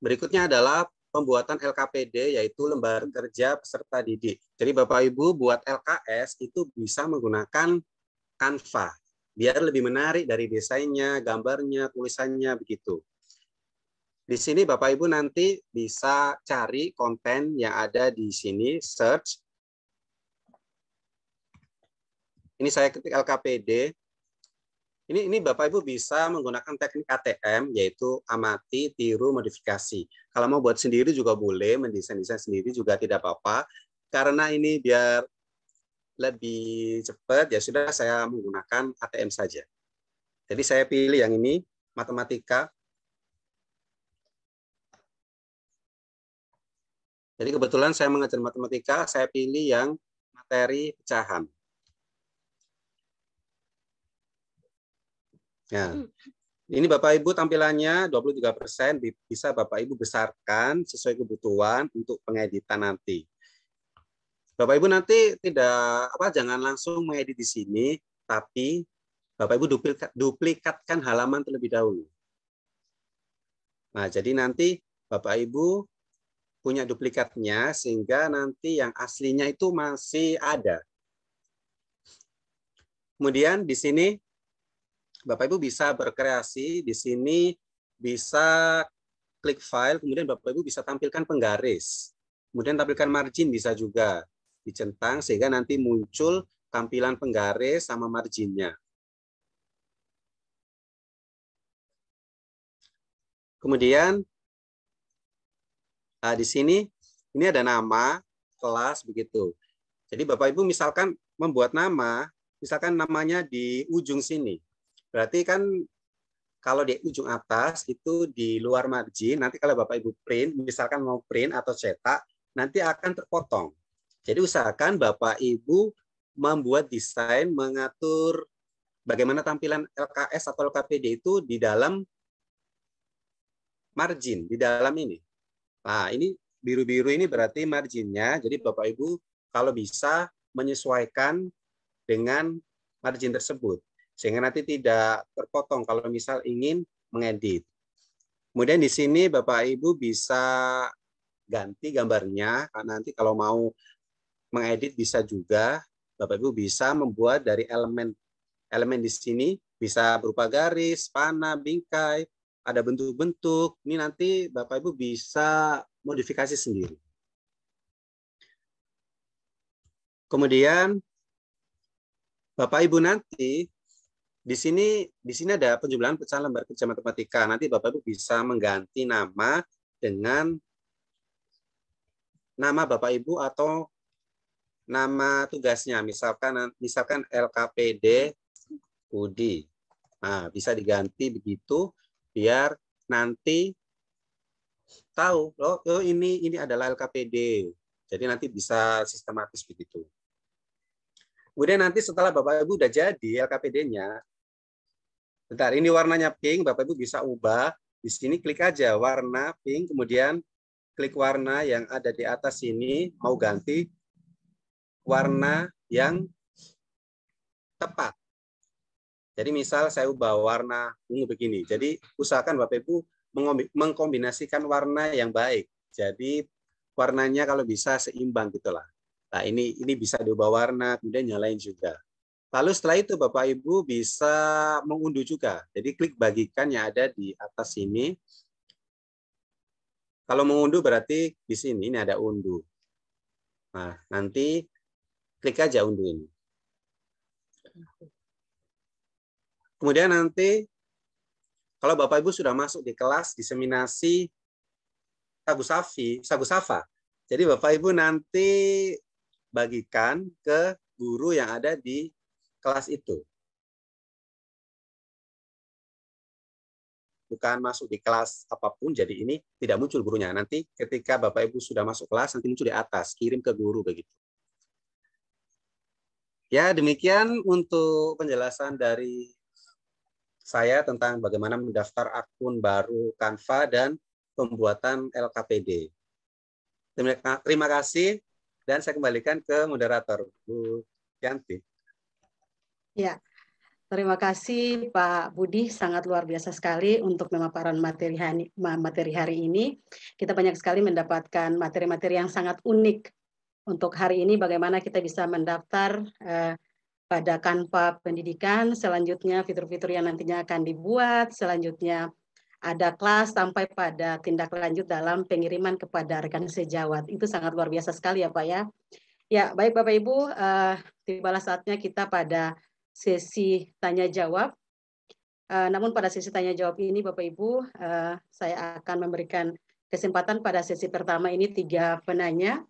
berikutnya adalah pembuatan LKPD, yaitu lembar kerja peserta didik. Jadi Bapak Ibu buat LKS itu bisa menggunakan Canva, biar lebih menarik dari desainnya, gambarnya, tulisannya, begitu. Di sini Bapak Ibu nanti bisa cari konten yang ada di sini, search. Ini saya ketik LKPD. Ini Bapak Ibu bisa menggunakan teknik ATM, yaitu amati, tiru, modifikasi. Kalau mau buat sendiri juga boleh, mendesain-desain sendiri juga tidak apa-apa. Karena ini biar lebih cepat, ya sudah saya menggunakan ATM saja. Jadi saya pilih yang ini, matematika. Jadi kebetulan saya mengajar matematika, saya pilih yang materi pecahan. Nah, ini Bapak Ibu tampilannya 23%, bisa Bapak Ibu besarkan sesuai kebutuhan untuk pengeditan nanti. Bapak Ibu nanti jangan langsung mengedit di sini, tapi Bapak Ibu duplikatkan halaman terlebih dahulu. Nah, jadi nanti Bapak Ibu punya duplikatnya sehingga nanti yang aslinya itu masih ada. Kemudian di sini Bapak Ibu bisa berkreasi, di sini bisa klik file, kemudian Bapak Ibu bisa tampilkan penggaris. Kemudian tampilkan margin bisa juga dicentang sehingga nanti muncul tampilan penggaris sama marginnya. Kemudian di sini ini ada nama, kelas, begitu. Jadi Bapak Ibu misalkan membuat nama, misalkan namanya di ujung sini. Berarti kan kalau di ujung atas itu di luar margin, nanti kalau Bapak Ibu print, misalkan mau print atau cetak, nanti akan terpotong. Jadi usahakan Bapak Ibu membuat desain, mengatur bagaimana tampilan LKS atau LKPD itu di dalam margin, di dalam ini. Nah, ini biru-biru ini berarti marginnya, jadi Bapak Ibu kalau bisa menyesuaikan dengan margin tersebut, sehingga nanti tidak terpotong kalau misal ingin mengedit. Kemudian di sini Bapak Ibu bisa ganti gambarnya, nanti kalau mau mengedit bisa juga. Bapak Ibu bisa membuat dari elemen di sini, bisa berupa garis, panah, bingkai, ada bentuk-bentuk. Ini nanti Bapak Ibu bisa modifikasi sendiri. Kemudian Bapak Ibu nanti di sini ada penjumlahan pecahan lembar kerja matematika. Nanti Bapak Ibu bisa mengganti nama dengan nama Bapak Ibu atau nama tugasnya. Misalkan LKPD UDI. Nah, bisa diganti begitu biar nanti tahu loh ini adalah LKPD. Jadi nanti bisa sistematis begitu. Kemudian nanti setelah Bapak Ibu udah jadi LKPD-nya, bentar, ini warnanya pink, Bapak Ibu bisa ubah. Di sini klik aja warna pink, kemudian klik warna yang ada di atas ini, mau ganti warna yang tepat. Jadi misal saya ubah warna ungu begini. Jadi usahakan Bapak Ibu mengkombinasikan warna yang baik. Jadi warnanya kalau bisa seimbang gitulah. Nah, ini bisa diubah warna, kemudian nyalain juga. Lalu setelah itu Bapak Ibu bisa mengunduh juga. Jadi klik bagikan yang ada di atas sini. Kalau mengunduh berarti di sini ini ada unduh. Nah, nanti klik aja unduh ini. Kemudian nanti kalau Bapak Ibu sudah masuk di kelas diseminasi Sagu Safa, jadi Bapak Ibu nanti bagikan ke guru yang ada di kelas itu. Bukan masuk di kelas apapun, jadi ini tidak muncul gurunya. Nanti ketika Bapak Ibu sudah masuk kelas, nanti muncul di atas, kirim ke guru begitu. Ya, demikian untuk penjelasan dari saya tentang bagaimana mendaftar akun baru Canva dan pembuatan LKPD. Terima kasih, dan saya kembalikan ke moderator, Bu Yanti. Ya, terima kasih Pak Budi, sangat luar biasa sekali untuk pemaparan materi hari ini. Kita banyak sekali mendapatkan materi-materi yang sangat unik. Untuk hari ini bagaimana kita bisa mendaftar pada Canva pendidikan, selanjutnya fitur-fitur yang nantinya akan dibuat, selanjutnya ada kelas sampai pada tindak lanjut dalam pengiriman kepada rekan sejawat. Itu sangat luar biasa sekali ya Pak ya. Ya, baik Bapak Ibu, tibalah saatnya kita pada sesi tanya jawab. Namun pada sesi tanya jawab ini Bapak Ibu, saya akan memberikan kesempatan pada sesi pertama ini 3 penanya.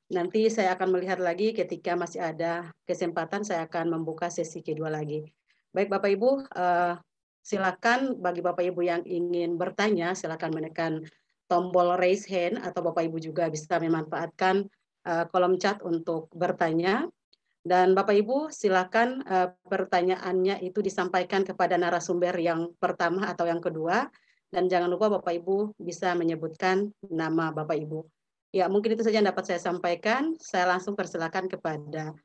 Nanti saya akan melihat lagi ketika masih ada kesempatan, saya akan membuka sesi kedua lagi. Baik Bapak Ibu, silakan bagi Bapak Ibu yang ingin bertanya, silakan menekan tombol raise hand, atau Bapak Ibu juga bisa memanfaatkan kolom chat untuk bertanya. Dan Bapak Ibu silakan pertanyaannya itu disampaikan kepada narasumber yang pertama atau yang kedua. Dan jangan lupa Bapak Ibu bisa menyebutkan nama Bapak Ibu. Ya, mungkin itu saja yang dapat saya sampaikan. Saya langsung persilakan kepada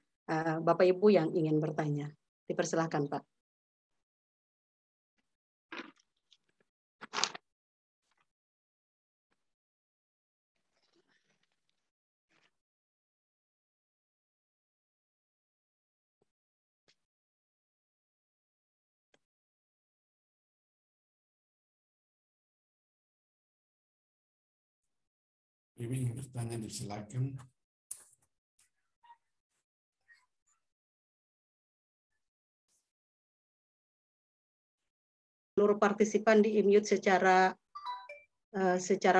Bapak Ibu yang ingin bertanya. Dipersilakan, Pak. Ibu ingin bertanya, silakan. Seluruh partisipan di-mute secara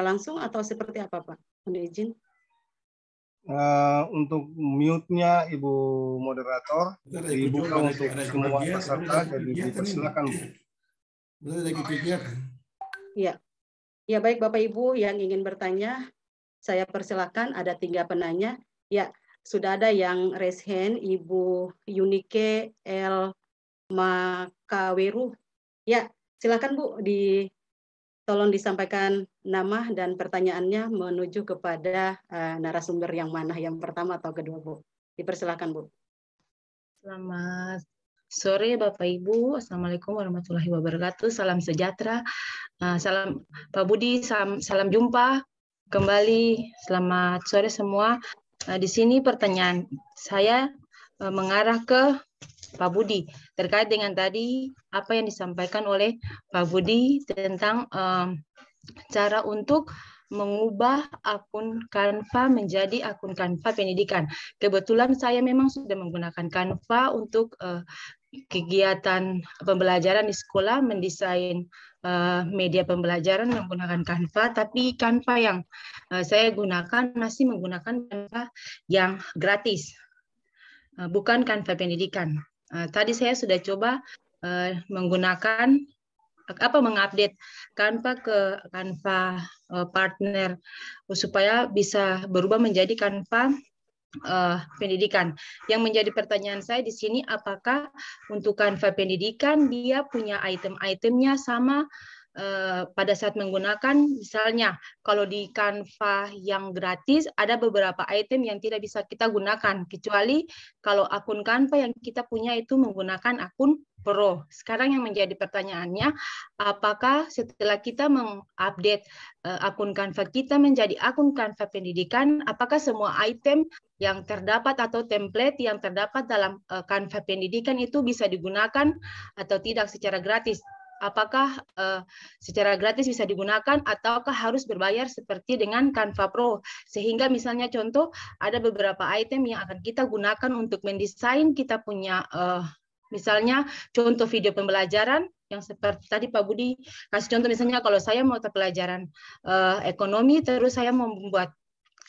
langsung atau seperti apa, Pak? Mohon izin. Untuk mute-nya Ibu moderator dibuka untuk semua peserta, jadi dipersilakan. Iya. Ya, baik Bapak Ibu yang ingin bertanya, saya persilakan, ada 3 penanya. Ya, sudah ada yang raise hand, Ibu Yunike L. Makaweru. Ya, silakan Bu, tolong disampaikan nama dan pertanyaannya menuju kepada narasumber yang mana, yang pertama atau kedua Bu. Dipersilakan Bu. Selamat sore Bapak Ibu, Assalamualaikum warahmatullahi wabarakatuh, salam sejahtera, salam Pak Budi, salam jumpa kembali, selamat sore semua. Di sini pertanyaan saya mengarah ke Pak Budi terkait dengan tadi apa yang disampaikan oleh Pak Budi tentang cara untuk mengubah akun Canva menjadi akun Canva pendidikan. Kebetulan saya memang sudah menggunakan Canva untuk kegiatan pembelajaran di sekolah, mendesain media pembelajaran menggunakan Canva, tapi Canva yang saya gunakan masih menggunakan Canva yang gratis, bukan Canva pendidikan. Tadi saya sudah coba mengupdate Canva ke Canva partner supaya bisa berubah menjadi Canva pendidikan. Yang menjadi pertanyaan saya di sini, apakah untuk Canva pendidikan dia punya item-itemnya sama pada saat menggunakan, misalnya kalau di Canva yang gratis ada beberapa item yang tidak bisa kita gunakan, kecuali kalau akun Canva yang kita punya itu menggunakan akun Pro. Sekarang yang menjadi pertanyaannya, apakah setelah kita mengupdate akun Canva kita menjadi akun Canva pendidikan, apakah semua item yang terdapat atau template yang terdapat dalam Canva pendidikan itu bisa digunakan atau tidak secara gratis? Apakah secara gratis bisa digunakan ataukah harus berbayar seperti dengan Canva Pro? Sehingga misalnya contoh, ada beberapa item yang akan kita gunakan untuk mendesain kita punya misalnya contoh video pembelajaran yang seperti tadi Pak Budi kasih contoh, misalnya kalau saya mau pelajaran ekonomi, terus saya membuat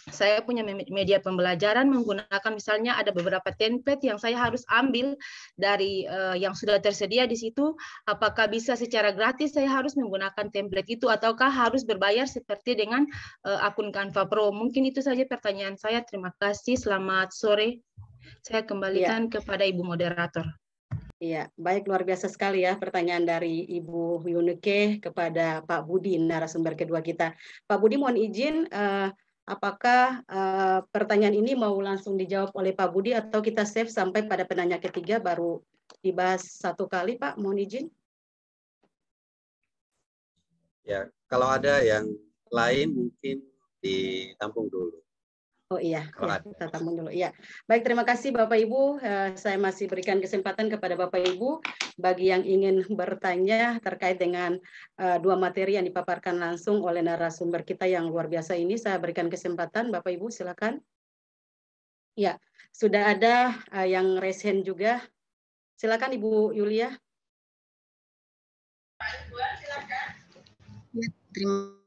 saya punya media pembelajaran menggunakan misalnya ada beberapa template yang saya harus ambil dari yang sudah tersedia di situ. Apakah bisa secara gratis saya harus menggunakan template itu ataukah harus berbayar seperti dengan akun Canva Pro? Mungkin itu saja pertanyaan saya. Terima kasih. Selamat sore. Saya kembalikan kepada Ibu Moderator. Iya, baik, luar biasa sekali ya pertanyaan dari Ibu Yunike kepada Pak Budi, narasumber kedua kita. Pak Budi, mohon izin, apakah pertanyaan ini mau langsung dijawab oleh Pak Budi atau kita save sampai pada penanya ketiga baru dibahas satu kali, Pak? Mohon izin. Ya, kalau ada yang lain mungkin ditampung dulu. Oh iya, ya, kita tampung dulu. Ya, baik, terima kasih Bapak Ibu. Saya masih berikan kesempatan kepada Bapak Ibu bagi yang ingin bertanya terkait dengan dua materi yang dipaparkan langsung oleh narasumber kita yang luar biasa ini. Saya berikan kesempatan, Bapak Ibu, silakan. Ya, sudah ada yang raise hand juga. Silakan Ibu Yulia. Ya, terima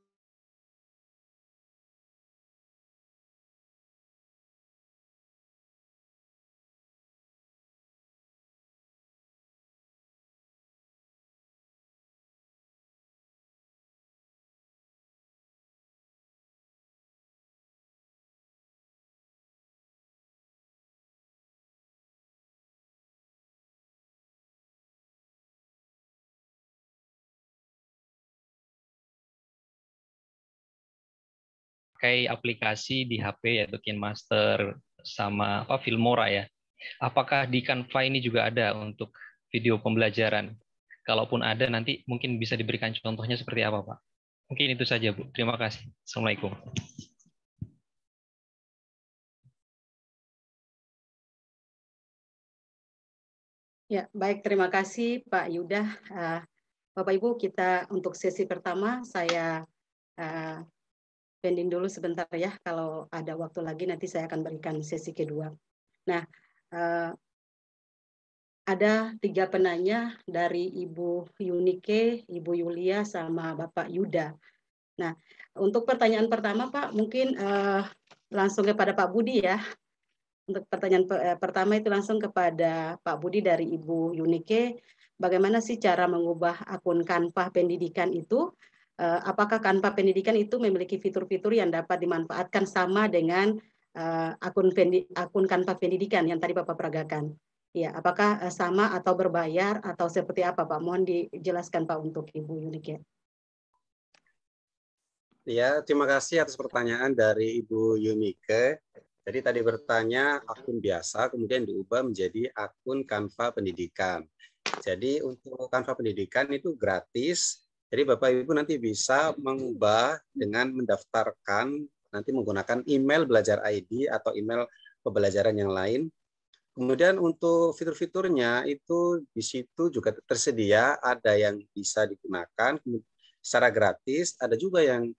pakai aplikasi di HP yaitu KineMaster sama Filmora ya. Apakah di Canva ini juga ada untuk video pembelajaran? Kalaupun ada nanti mungkin bisa diberikan contohnya seperti apa, Pak? Mungkin itu saja, Bu. Terima kasih. Assalamualaikum. Ya, baik, terima kasih Pak Yuda. Bapak Ibu, kita untuk sesi pertama saya pending dulu sebentar ya. Kalau ada waktu lagi nanti saya akan berikan sesi kedua. Nah, ada 3 penanya dari Ibu Yunike, Ibu Yulia, sama Bapak Yuda. Nah, untuk pertanyaan pertama Pak, mungkin langsung kepada Pak Budi ya. Untuk pertanyaan pertama itu langsung kepada Pak Budi dari Ibu Yunike. Bagaimana sih cara mengubah akun Canva pendidikan itu? Apakah Canva pendidikan itu memiliki fitur-fitur yang dapat dimanfaatkan sama dengan akun Canva pendidikan yang tadi Bapak peragakan? Ya, apakah sama atau berbayar atau seperti apa Pak? Mohon dijelaskan Pak untuk Ibu Yunike. Ya, terima kasih atas pertanyaan dari Ibu Yunike. Jadi tadi bertanya akun biasa kemudian diubah menjadi akun Canva pendidikan. Jadi untuk Canva pendidikan itu gratis. Jadi Bapak Ibu nanti bisa mengubah dengan mendaftarkan nanti menggunakan email belajar ID atau email pembelajaran yang lain. Kemudian untuk fitur-fiturnya itu di situ juga tersedia, ada yang bisa digunakan secara gratis, ada juga yang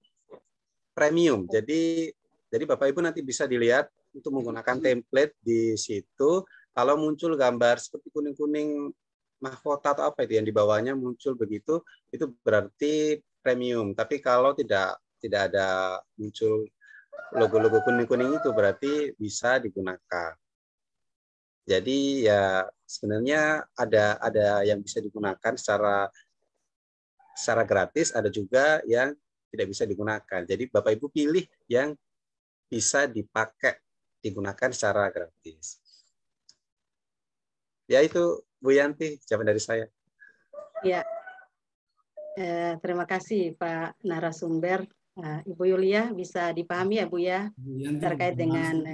premium. Jadi Bapak Ibu nanti bisa dilihat untuk menggunakan template di situ. Kalau muncul gambar seperti kuning-kuning mahkota atau apa itu yang di bawahnya muncul begitu, itu berarti premium. Tapi kalau tidak ada muncul logo-logo kuning-kuning itu berarti bisa digunakan. Jadi ya sebenarnya ada yang bisa digunakan secara gratis, ada juga yang tidak bisa digunakan. Jadi Bapak Ibu pilih yang bisa digunakan secara gratis. Ya itu Bu Yanti, jawaban dari saya. Ya, terima kasih Pak narasumber. Ibu Yulia bisa dipahami ya Bu ya terkait dengan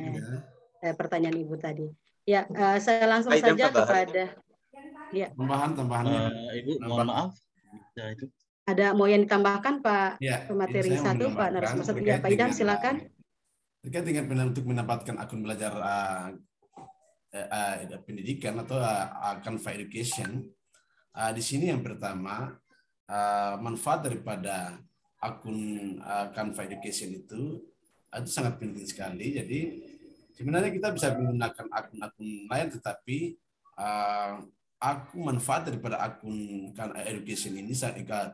pertanyaan Ibu tadi. Ya, saya langsung saja kepada Ya. Tambahannya. Ibu, mohon maaf. Bisa itu. Ada mau yang ditambahkan Pak Ya, pemateri 1, Pak Narasumber 1? Ya, Pak Idam silakan. Terkait dengan untuk mendapatkan akun belajar pendidikan atau Canva Education, di sini yang pertama manfaat daripada akun Canva Education itu sangat penting sekali. Jadi sebenarnya kita bisa menggunakan akun-akun lain, tetapi manfaat daripada akun Education ini,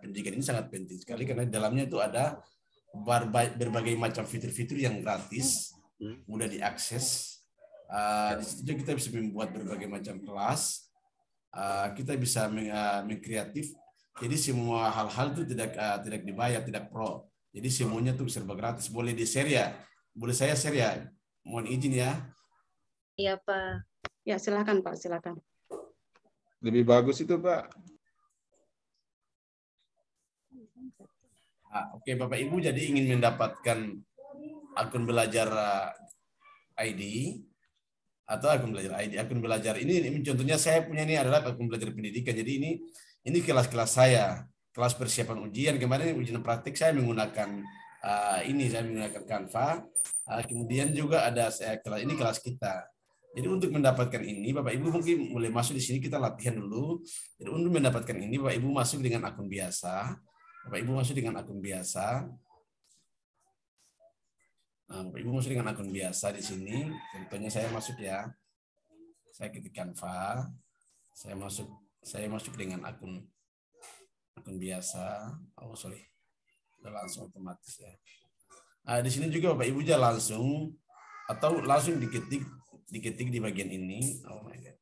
pendidikan ini sangat penting sekali karena di dalamnya itu ada berbagai macam fitur-fitur yang gratis, mudah diakses. Di situ kita bisa membuat berbagai macam kelas, kita bisa mengkreatif. Jadi semua hal-hal itu tidak dibayar, tidak pro. Jadi semuanya itu serba gratis. Boleh di-share ya? Boleh saya share ya? Mohon izin ya. Iya Pak. Ya silakan Pak, silakan. Lebih bagus itu Pak. Oke, Bapak Ibu, jadi ingin mendapatkan akun belajar ID atau akun belajar ID. Akun belajar ini contohnya saya punya ini adalah akun belajar pendidikan. Jadi ini kelas-kelas saya, kelas persiapan ujian. Kemarin ujian praktik saya menggunakan saya menggunakan Canva. Kemudian juga ada kelas ini kelas kita. Jadi untuk mendapatkan ini, Bapak Ibu mungkin mulai masuk di sini kita latihan dulu. Jadi untuk mendapatkan ini, Bapak Ibu masuk dengan akun biasa. Bapak Ibu masuk dengan akun biasa. Bapak Ibu masuk dengan akun biasa di sini. Contohnya saya masuk ya. Saya ketik Canva. Saya masuk dengan akun biasa. Oh sorry, udah langsung otomatis ya. Di sini juga Bapak Ibu aja langsung atau langsung diketik di bagian ini. Oh my god.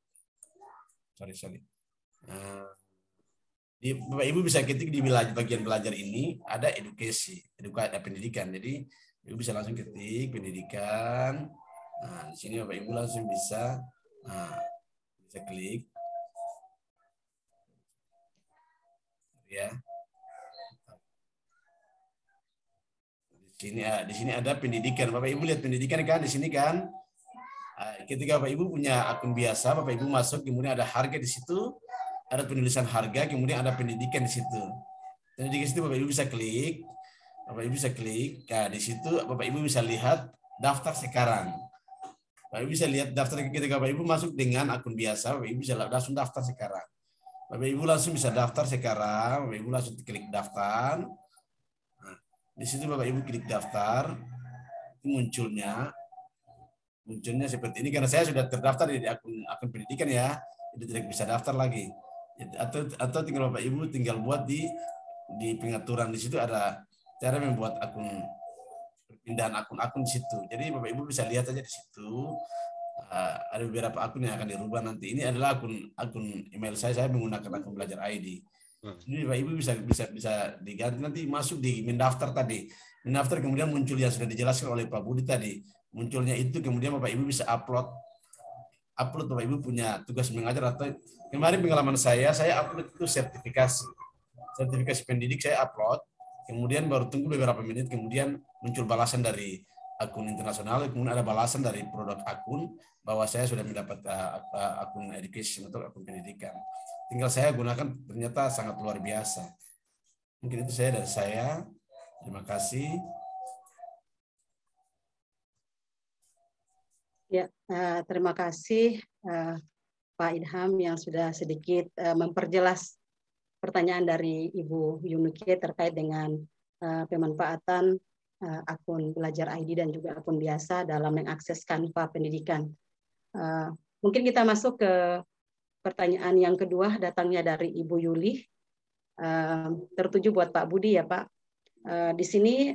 Sorry. Bapak Ibu bisa ketik di bagian belajar ini ada edukasi pendidikan. Jadi Ibu bisa langsung ketik pendidikan. Di sini Bapak Ibu langsung bisa klik ya. Di sini ada pendidikan. Bapak Ibu lihat pendidikan kan di sini kan. Ketika Bapak Ibu punya akun biasa, Bapak Ibu masuk, kemudian ada harga di situ. Ada penulisan harga, kemudian ada pendidikan di situ. Dan di situ Bapak Ibu bisa klik. Nah, di situ Bapak Ibu bisa lihat daftar sekarang. Bapak Ibu bisa lihat daftar ketika Bapak Ibu masuk dengan akun biasa, Bapak Ibu bisa langsung daftar sekarang. Bapak Ibu langsung bisa daftar sekarang, Bapak Ibu langsung klik daftar. Nah, di situ Bapak Ibu klik daftar, munculnya seperti ini karena saya sudah terdaftar di akun pendidikan ya, jadi tidak bisa daftar lagi. Atau tinggal Bapak Ibu tinggal buat di pengaturan di situ ada cara membuat perpindahan akun-akun di situ. Jadi Bapak Ibu bisa lihat aja di situ ada beberapa akun yang akan dirubah nanti. Ini adalah akun email saya menggunakan akun belajar ID. Jadi Bapak Ibu bisa diganti nanti masuk di mendaftar tadi. Mendaftar kemudian muncul yang sudah dijelaskan oleh Pak Budi tadi. Munculnya itu kemudian Bapak Ibu bisa upload Bapak Ibu punya tugas mengajar atau kemarin pengalaman saya upload itu sertifikasi pendidik saya upload, kemudian baru tunggu beberapa menit kemudian muncul balasan dari akun internasional, kemudian ada balasan dari produk akun bahwa saya sudah mendapat akun education atau akun pendidikan. Tinggal saya gunakan, ternyata sangat luar biasa. Mungkin itu dari saya. Terima kasih. Ya, terima kasih Pak Idham yang sudah sedikit memperjelas pertanyaan dari Ibu Yunike terkait dengan pemanfaatan akun belajar ID dan juga akun biasa dalam mengakses Canva pendidikan. Mungkin kita masuk ke pertanyaan yang kedua, datangnya dari Ibu Yuli. Tertuju buat Pak Budi ya Pak. Di sini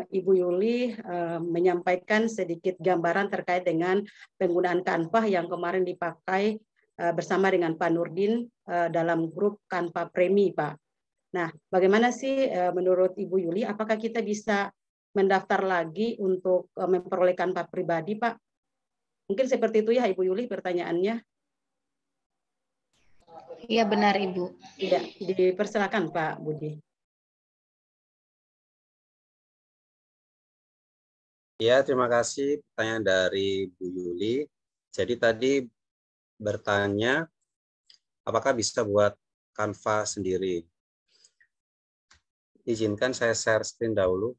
Ibu Yuli menyampaikan sedikit gambaran terkait dengan penggunaan Canva yang kemarin dipakai bersama dengan Pak Nurdin dalam grup Canva Premi, Pak. Nah, bagaimana sih menurut Ibu Yuli, apakah kita bisa mendaftar lagi untuk memperoleh Canva pribadi, Pak? Mungkin seperti itu ya Ibu Yuli pertanyaannya. Iya benar Ibu. Tidak, dipersilakan Pak Budi. Ya, terima kasih pertanyaan dari Bu Yuli. Jadi tadi bertanya Apakah bisa buat Canva sendiri? Izinkan saya share screen dahulu.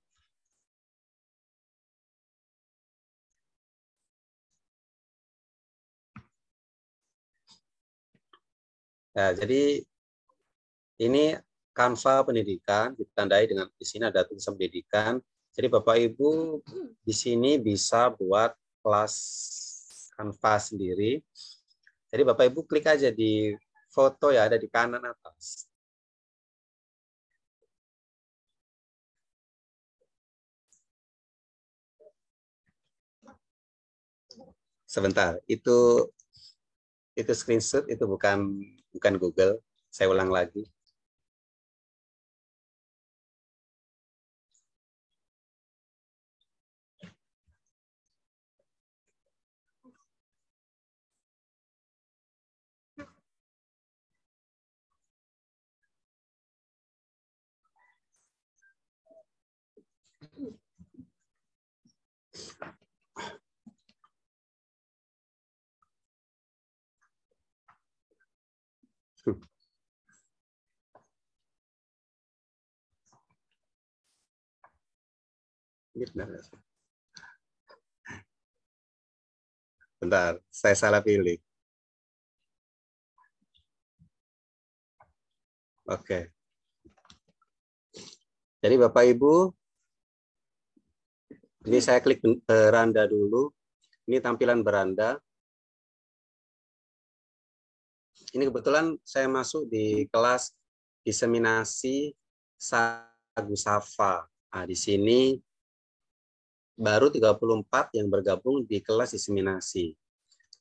Nah, jadi ini Canva pendidikan, ditandai dengan di sini ada tulisan pendidikan. Jadi Bapak Ibu di sini bisa buat kelas Canva sendiri. Jadi Bapak Ibu klik aja di foto ya, ada di kanan atas. Sebentar, itu screenshot, itu bukan Google. Saya ulang lagi. Bentar, saya salah pilih. Oke. Jadi Bapak Ibu, ini saya klik beranda dulu. Ini tampilan beranda. Ini kebetulan saya masuk di kelas diseminasi Sagu Safa. Nah, di sini baru 34 yang bergabung di kelas diseminasi.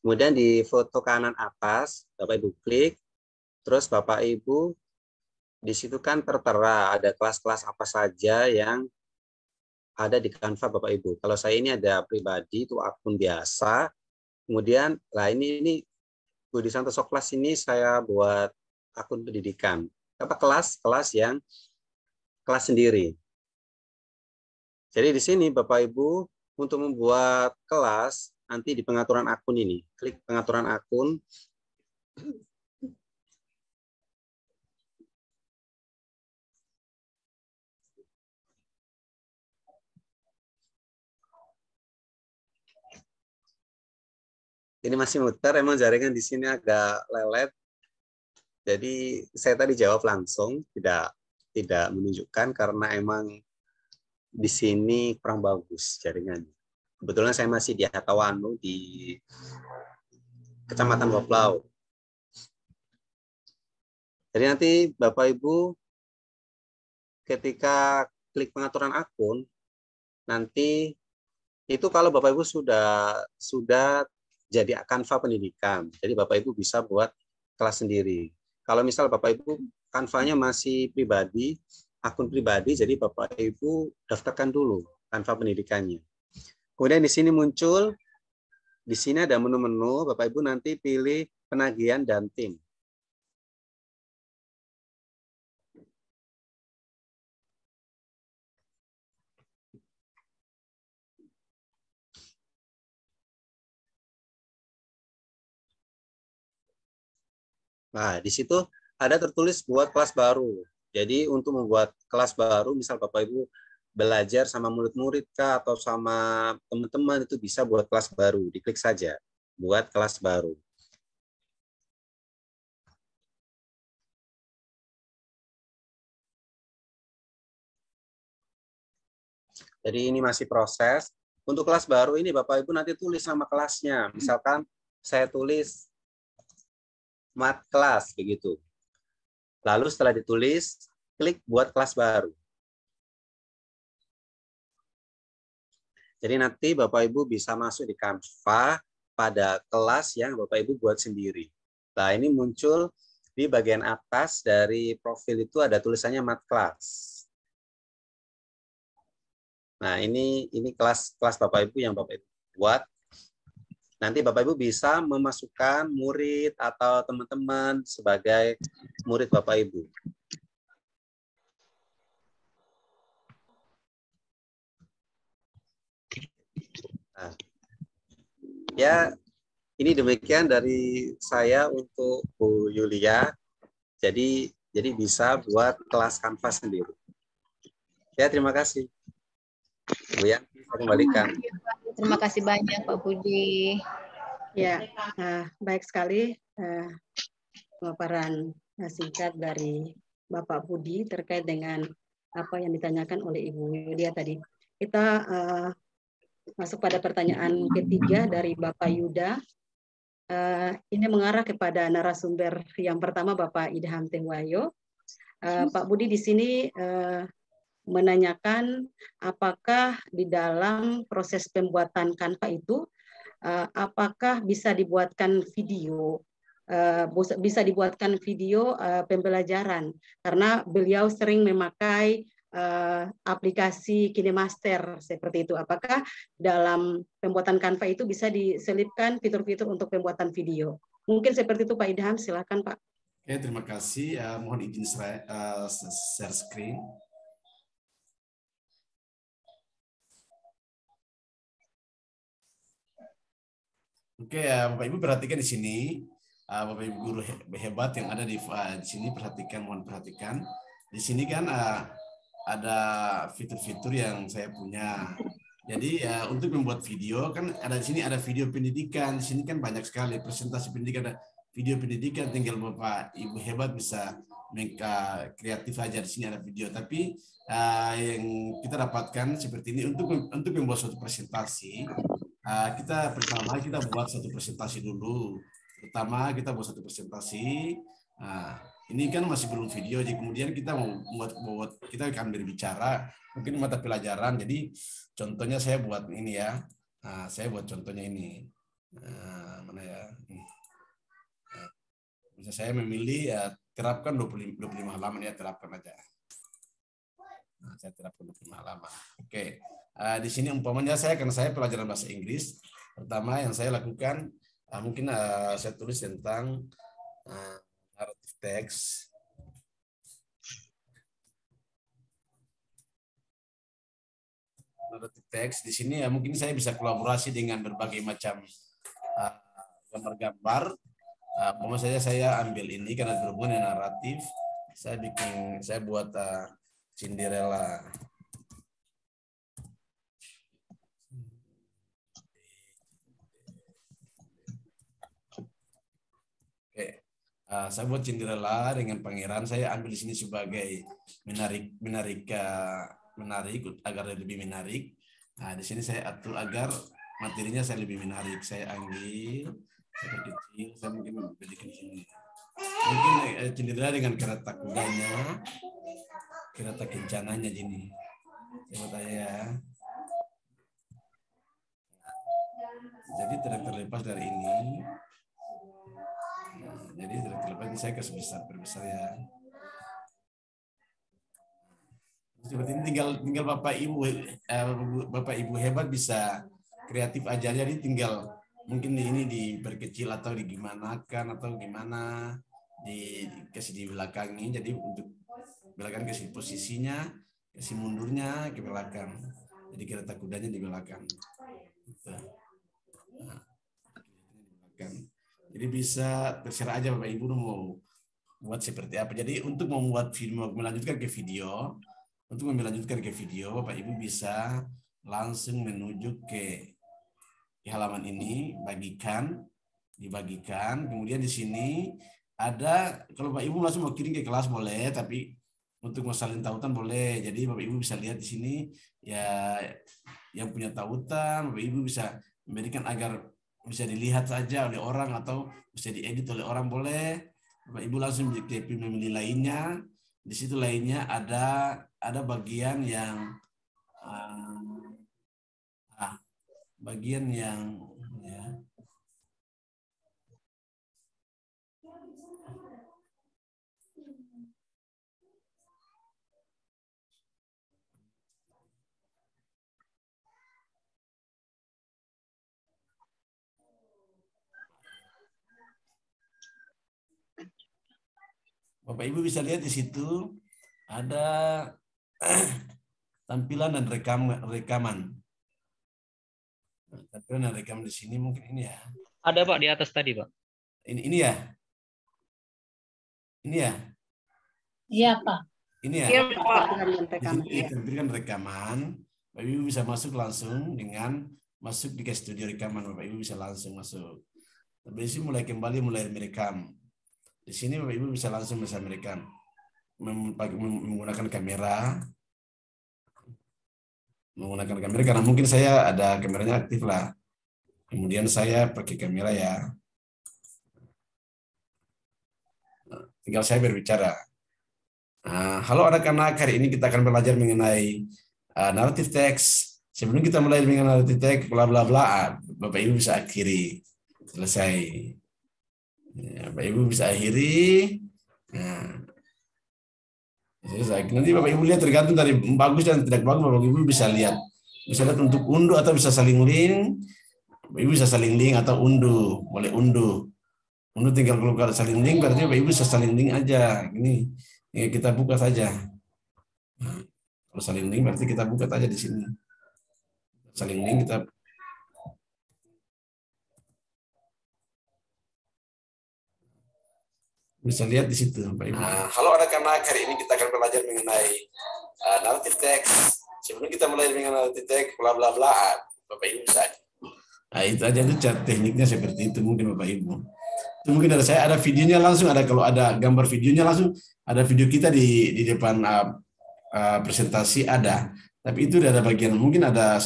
Kemudian di foto kanan atas, Bapak Ibu klik, terus Bapak Ibu di situ kan tertera ada kelas-kelas apa saja yang ada di Canva Bapak Ibu. Kalau saya ini ada pribadi, itu akun biasa. Kemudian, lah ini Budi Santoso kelas ini saya buat akun pendidikan. Apa kelas yang kelas sendiri. Jadi di sini Bapak Ibu untuk membuat kelas nanti di pengaturan akun ini, klik pengaturan akun. Ini masih muter, emang jaringan di sini agak lelet. Jadi saya tadi jawab langsung, tidak menunjukkan karena emang di sini kurang bagus jaringannya. Kebetulan saya masih di Hatawanu di Kecamatan Waplau. Jadi nanti Bapak Ibu ketika klik pengaturan akun, nanti itu kalau Bapak Ibu sudah jadi Canva pendidikan. Jadi Bapak Ibu bisa buat kelas sendiri. Kalau misal Bapak Ibu Canva-nya masih pribadi, akun pribadi, jadi Bapak Ibu daftarkan dulu Canva pendidikannya. Kemudian di sini muncul, di sini ada menu-menu, Bapak Ibu nanti pilih penagihan dan tim. Nah, di situ ada tertulis buat kelas baru. Jadi untuk membuat kelas baru, misal Bapak Ibu belajar sama murid-murid kah atau sama teman-teman, itu bisa buat kelas baru. Diklik saja, buat kelas baru. Jadi ini masih proses. Untuk kelas baru ini Bapak Ibu nanti tulis nama kelasnya. Misalkan saya tulis mat kelas begitu. Lalu setelah ditulis, klik buat kelas baru. Jadi nanti Bapak Ibu bisa masuk di Canva pada kelas yang Bapak Ibu buat sendiri. Nah, ini muncul di bagian atas dari profil itu ada tulisannya mat kelas. Nah, ini kelas Bapak Ibu yang Bapak Ibu buat. Nanti Bapak Ibu bisa memasukkan murid atau teman-teman sebagai murid Bapak Ibu. Nah, ya Ini demikian dari saya untuk Bu Yulia. Jadi bisa buat kelas Canvas sendiri. Ya, terima kasih. Bu Yanti, saya kembalikan. Terima kasih banyak Pak Budi. Ya, baik sekali pemaparan singkat dari Bapak Budi terkait dengan apa yang ditanyakan oleh Ibu Yulia tadi. Kita masuk pada pertanyaan ketiga dari Bapak Yuda. Ini mengarah kepada narasumber yang pertama, Bapak Idham Tehwayo. Pak Budi di sini menanyakan apakah di dalam proses pembuatan Canva itu apakah bisa dibuatkan video, pembelajaran, karena beliau sering memakai aplikasi KineMaster seperti itu. Apakah dalam pembuatan Canva itu bisa diselipkan fitur-fitur untuk pembuatan video? Mungkin seperti itu Pak Idham, silakan Pak. Oke, terima kasih. Mohon izin share screen. Oke, Bapak Ibu perhatikan di sini, Bapak Ibu guru hebat yang ada di sini, mohon perhatikan. Di sini kan ada fitur-fitur yang saya punya. Jadi untuk membuat video kan ada di sini ada video pendidikan, di sini kan banyak sekali presentasi pendidikan, ada video pendidikan, tinggal Bapak Ibu hebat bisa kreatif aja, di sini ada video. Tapi yang kita dapatkan seperti ini untuk membuat suatu presentasi. Pertama kita buat satu presentasi dulu. Nah, ini kan masih belum video, jadi kemudian kita mau kita akan berbicara mungkin mata pelajaran. Jadi contohnya saya buat ini ya. Nah, saya buat contohnya ini. Mana ya? Bisa saya memilih terapkan 25 halaman ya, terapkan aja. Nah, saya terapkan 25 halaman. Oke. Di sini umpamanya karena saya pelajaran bahasa Inggris, pertama yang saya lakukan mungkin saya tulis tentang naratif teks. Naratif teks di sini mungkin saya bisa kolaborasi dengan berbagai macam gambar-gambar. Umpamanya saya ambil ini karena berhubungan dengan naratif, saya buat Cinderella. Saya buat Cinderella dengan pangeran. Saya ambil di sini sebagai menarik agar lebih menarik. Nah, di sini saya atur agar materinya saya lebih menarik. Saya ambil, saya kecil, saya mungkin berikan sini. Mungkin Cinderella dengan kereta kudanya, kereta kencananya gini. Saya buat ya. Jadi terlepas dari ini. Jadi terlepas saya kasih perbesar ya. Seperti ini tinggal Bapak Ibu hebat bisa kreatif aja. Jadi tinggal mungkin ini diperkecil atau digimanakan atau gimana, dikasih di belakangnya. Jadi untuk belakang kasih posisinya, kasih mundurnya ke belakang. Jadi kereta kudanya di belakang. Nah, jadi bisa terserah aja Bapak Ibu mau buat seperti apa. Jadi untuk melanjutkan ke video, Bapak Ibu bisa langsung menuju ke halaman ini, dibagikan. Kemudian di sini ada, kalau Bapak Ibu langsung mau kirim ke kelas boleh, tapi untuk mau salin tautan boleh. Jadi Bapak Ibu bisa lihat di sini ya, yang punya tautan, Bapak Ibu bisa memberikan agar bisa dilihat saja oleh orang atau bisa diedit oleh orang boleh. Bapak Ibu langsung memilih lainnya. Di situ lainnya ada bagian yang ya. Bapak Ibu bisa lihat di situ ada tampilan dan rekaman. Tampilan dan rekaman di sini mungkin ini ya. Ada Pak di atas tadi Pak. Ini ya. Ini ya. Iya Pak. Ini ya. Iya Pak. Tampilkan rekaman. Bapak Ibu bisa masuk langsung dengan masuk di studio rekaman. Bapak Ibu bisa langsung masuk. Habis ini mulai merekam. Di sini Bapak Ibu bisa langsung merekam. Menggunakan kamera. Menggunakan kamera karena mungkin saya ada kameranya aktif lah. Kemudian saya pakai kamera ya. Tinggal saya berbicara. Halo anak-anak, hari ini kita akan belajar mengenai narrative text. Sebelum kita mulai dengan narrative text, bla bla bla, Bapak Ibu bisa akhiri. Selesai. Ya, Bapak Ibu bisa akhiri. Nah, selesai. Nanti Bapak Ibu lihat tergantung dari bagus dan tidak bagus, Bapak Ibu bisa lihat. Bisa lihat untuk unduh atau bisa saling link. Bapak Ibu bisa saling link atau unduh, boleh unduh. Unduh tinggal kalau saling link, berarti Bapak Ibu bisa saling link aja. Ini ya kita buka saja. Nah, kalau saling link berarti kita buka saja di sini. Saling link kita. Bisa lihat di situ, Bapak Ibu. Halo anak-anak, hari ini kita akan belajar mengenai narrative text. Sebelum kita mulai dengan narrative text, bla bla bla, Bapak Ibu bisa. Nah, itu aja itu cara tekniknya seperti itu mungkin Bapak Ibu. Itu mungkin dari saya ada videonya langsung, ada kalau ada gambar videonya langsung, ada video kita di depan presentasi ada. Tapi itu ada bagian mungkin ada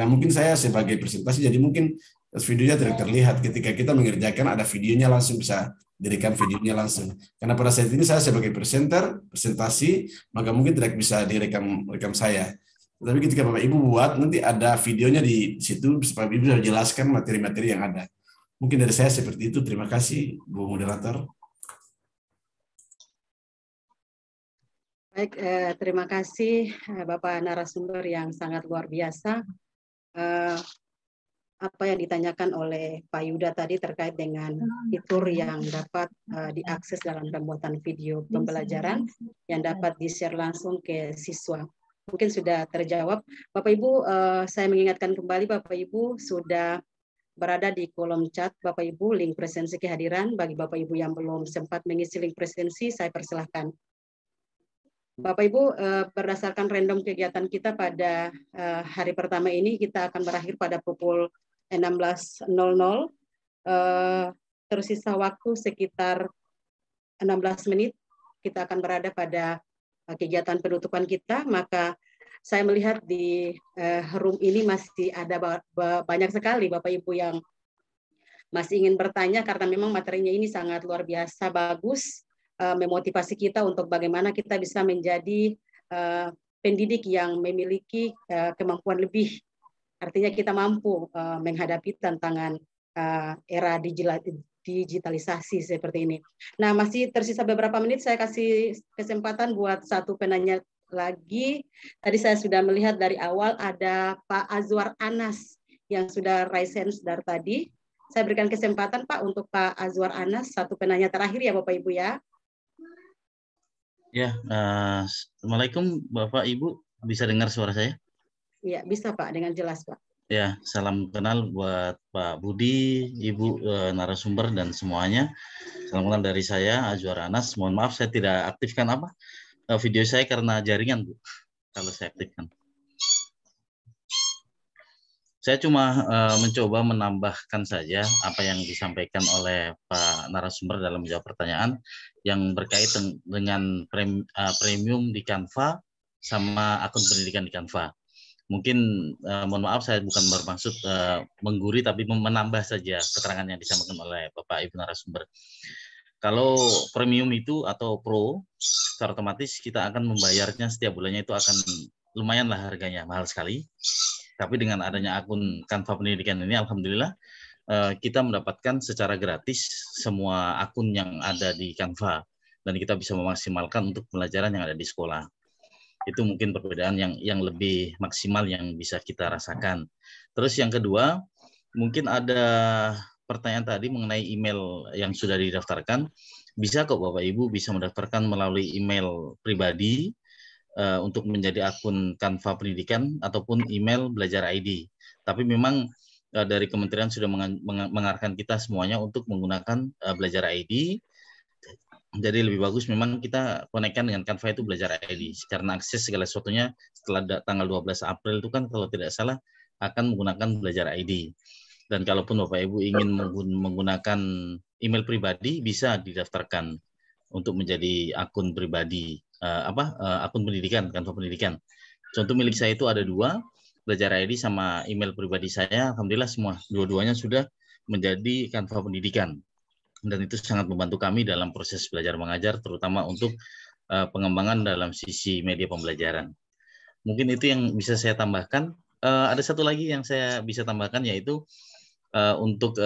mungkin saya sebagai presentasi jadi mungkin videonya tidak terlihat. Ketika kita mengerjakan ada videonya langsung bisa direkam videonya langsung. Karena pada saat ini saya sebagai presentasi, maka mungkin tidak bisa direkam saya. Tapi ketika Bapak Ibu buat, nanti ada videonya di situ, supaya Ibu bisa jelaskan materi-materi yang ada. Mungkin dari saya seperti itu. Terima kasih, Bu Moderator. Baik, terima kasih Bapak narasumber yang sangat luar biasa. Apa yang ditanyakan oleh Pak Yuda tadi terkait dengan fitur yang dapat diakses dalam pembuatan video pembelajaran yang dapat di-share langsung ke siswa. Mungkin sudah terjawab. Bapak Ibu, saya mengingatkan kembali Bapak Ibu sudah berada di kolom chat Bapak Ibu link presensi kehadiran. Bagi Bapak Ibu yang belum sempat mengisi link presensi, saya persilahkan. Bapak Ibu, berdasarkan random kegiatan kita pada hari pertama ini, kita akan berakhir pada pukul 16.00. Tersisa waktu sekitar 16 menit. Kita akan berada pada kegiatan penutupan kita, maka saya melihat di room ini masih ada banyak sekali Bapak Ibu yang masih ingin bertanya karena memang materinya ini sangat luar biasa bagus, memotivasi kita untuk bagaimana kita bisa menjadi pendidik yang memiliki kemampuan lebih. Artinya kita mampu menghadapi tantangan era digitalisasi seperti ini. Nah, masih tersisa beberapa menit, saya kasih kesempatan buat satu penanya lagi. Tadi saya sudah melihat dari awal ada Pak Azwar Anas yang sudah raise hands dari tadi. Saya berikan kesempatan Pak untuk Pak Azwar Anas, satu penanya terakhir ya Bapak Ibu ya. Ya, Assalamualaikum Bapak Ibu, bisa dengar suara saya? Iya, bisa Pak, dengan jelas Pak. Ya, salam kenal buat Pak Budi, Ibu narasumber dan semuanya. Salam kenal dari saya, Azwar Anas. Mohon maaf saya tidak aktifkan video saya karena jaringan, Bu. Kalau saya aktifkan. Saya cuma mencoba menambahkan saja apa yang disampaikan oleh Pak narasumber dalam menjawab pertanyaan yang berkaitan dengan premium di Canva sama akun pendidikan di Canva. Mungkin mohon maaf saya bukan bermaksud mengguri tapi menambah saja keterangan yang disampaikan oleh Bapak Ibu narasumber. Kalau premium itu atau pro, secara otomatis kita akan membayarnya setiap bulannya itu akan lumayan lah harganya, mahal sekali. Tapi dengan adanya akun Canva pendidikan ini, alhamdulillah kita mendapatkan secara gratis semua akun yang ada di Canva dan kita bisa memaksimalkan untuk pembelajaran yang ada di sekolah. Itu mungkin perbedaan yang lebih maksimal yang bisa kita rasakan. Terus yang kedua, mungkin ada pertanyaan tadi mengenai email yang sudah didaftarkan. Bisa kok Bapak Ibu bisa mendaftarkan melalui email pribadi untuk menjadi akun Canva pendidikan ataupun email belajar ID. Tapi memang dari kementerian sudah mengarahkan kita semuanya untuk menggunakan Belajar ID. Jadi lebih bagus memang kita konekkan dengan Canva itu Belajar ID, karena akses segala sesuatunya setelah tanggal 12 April itu kan kalau tidak salah akan menggunakan Belajar ID. Dan kalaupun Bapak Ibu ingin menggunakan email pribadi, bisa didaftarkan untuk menjadi akun pribadi, akun pendidikan, Canva pendidikan. Contoh milik saya itu ada 2, Belajar ID sama email pribadi saya. Alhamdulillah semua, dua-duanya sudah menjadi Canva pendidikan. Dan itu sangat membantu kami dalam proses belajar mengajar, terutama untuk pengembangan dalam sisi media pembelajaran. Mungkin itu yang bisa saya tambahkan. Ada satu lagi yang saya bisa tambahkan, yaitu untuk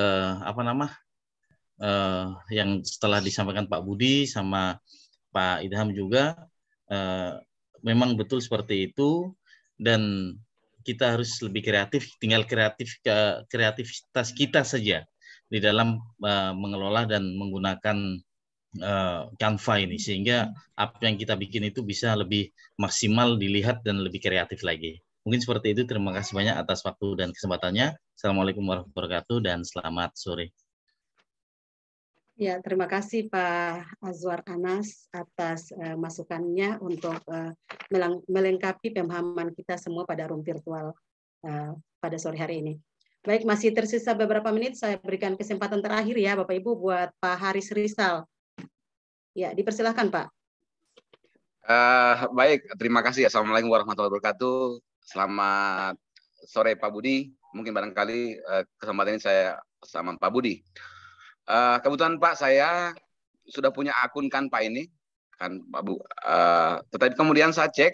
yang setelah disampaikan Pak Budi sama Pak Idham juga, memang betul seperti itu, dan kita harus lebih kreatif. Tinggal kreativitas kita saja di dalam mengelola dan menggunakan Canva ini, sehingga apa yang kita bikin itu bisa lebih maksimal dilihat dan lebih kreatif lagi. Mungkin seperti itu. Terima kasih banyak atas waktu dan kesempatannya. Assalamualaikum warahmatullahi wabarakatuh dan selamat sore. Ya, terima kasih Pak Azwar Anas atas masukannya untuk melengkapi pemahaman kita semua pada room virtual pada sore hari ini. Baik, masih tersisa beberapa menit, saya berikan kesempatan terakhir ya Bapak Ibu buat Pak Haris Rizal. Ya, dipersilahkan Pak. Baik, terima kasih. Assalamualaikum warahmatullahi wabarakatuh. Selamat sore Pak Budi. Mungkin barangkali kesempatan ini saya sama Pak Budi. Kebetulan Pak, saya sudah punya akun Canva ini, kan Pak Bu. Tetapi kemudian saya cek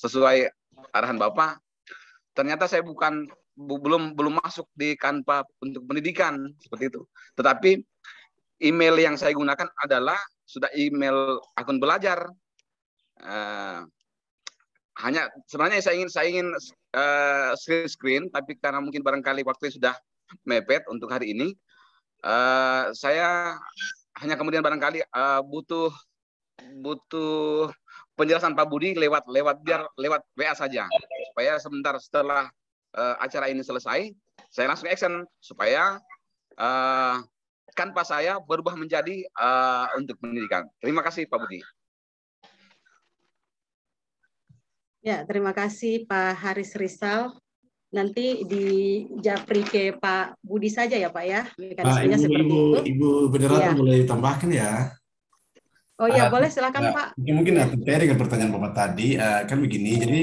sesuai arahan Bapak, ternyata saya belum masuk di Canva untuk pendidikan seperti itu. Tetapi email yang saya gunakan adalah sudah email akun belajar. Hanya sebenarnya saya ingin screen, tapi karena mungkin barangkali waktunya sudah mepet untuk hari ini, saya hanya kemudian barangkali butuh penjelasan Pak Budi lewat WA saja, supaya sebentar setelah acara ini selesai, saya langsung action supaya Canva saya berubah menjadi untuk pendidikan. Terima kasih Pak Budi. Ya, terima kasih Pak Haris Rizal. Nanti di japri ke Pak Budi saja ya Pak ya. Mekanismenya seperti itu. Ibu moderator boleh tambahkan ya. Oh iya, boleh silakan Pak. Mungkin terkait dengan pertanyaan Bapak tadi, kan begini. Jadi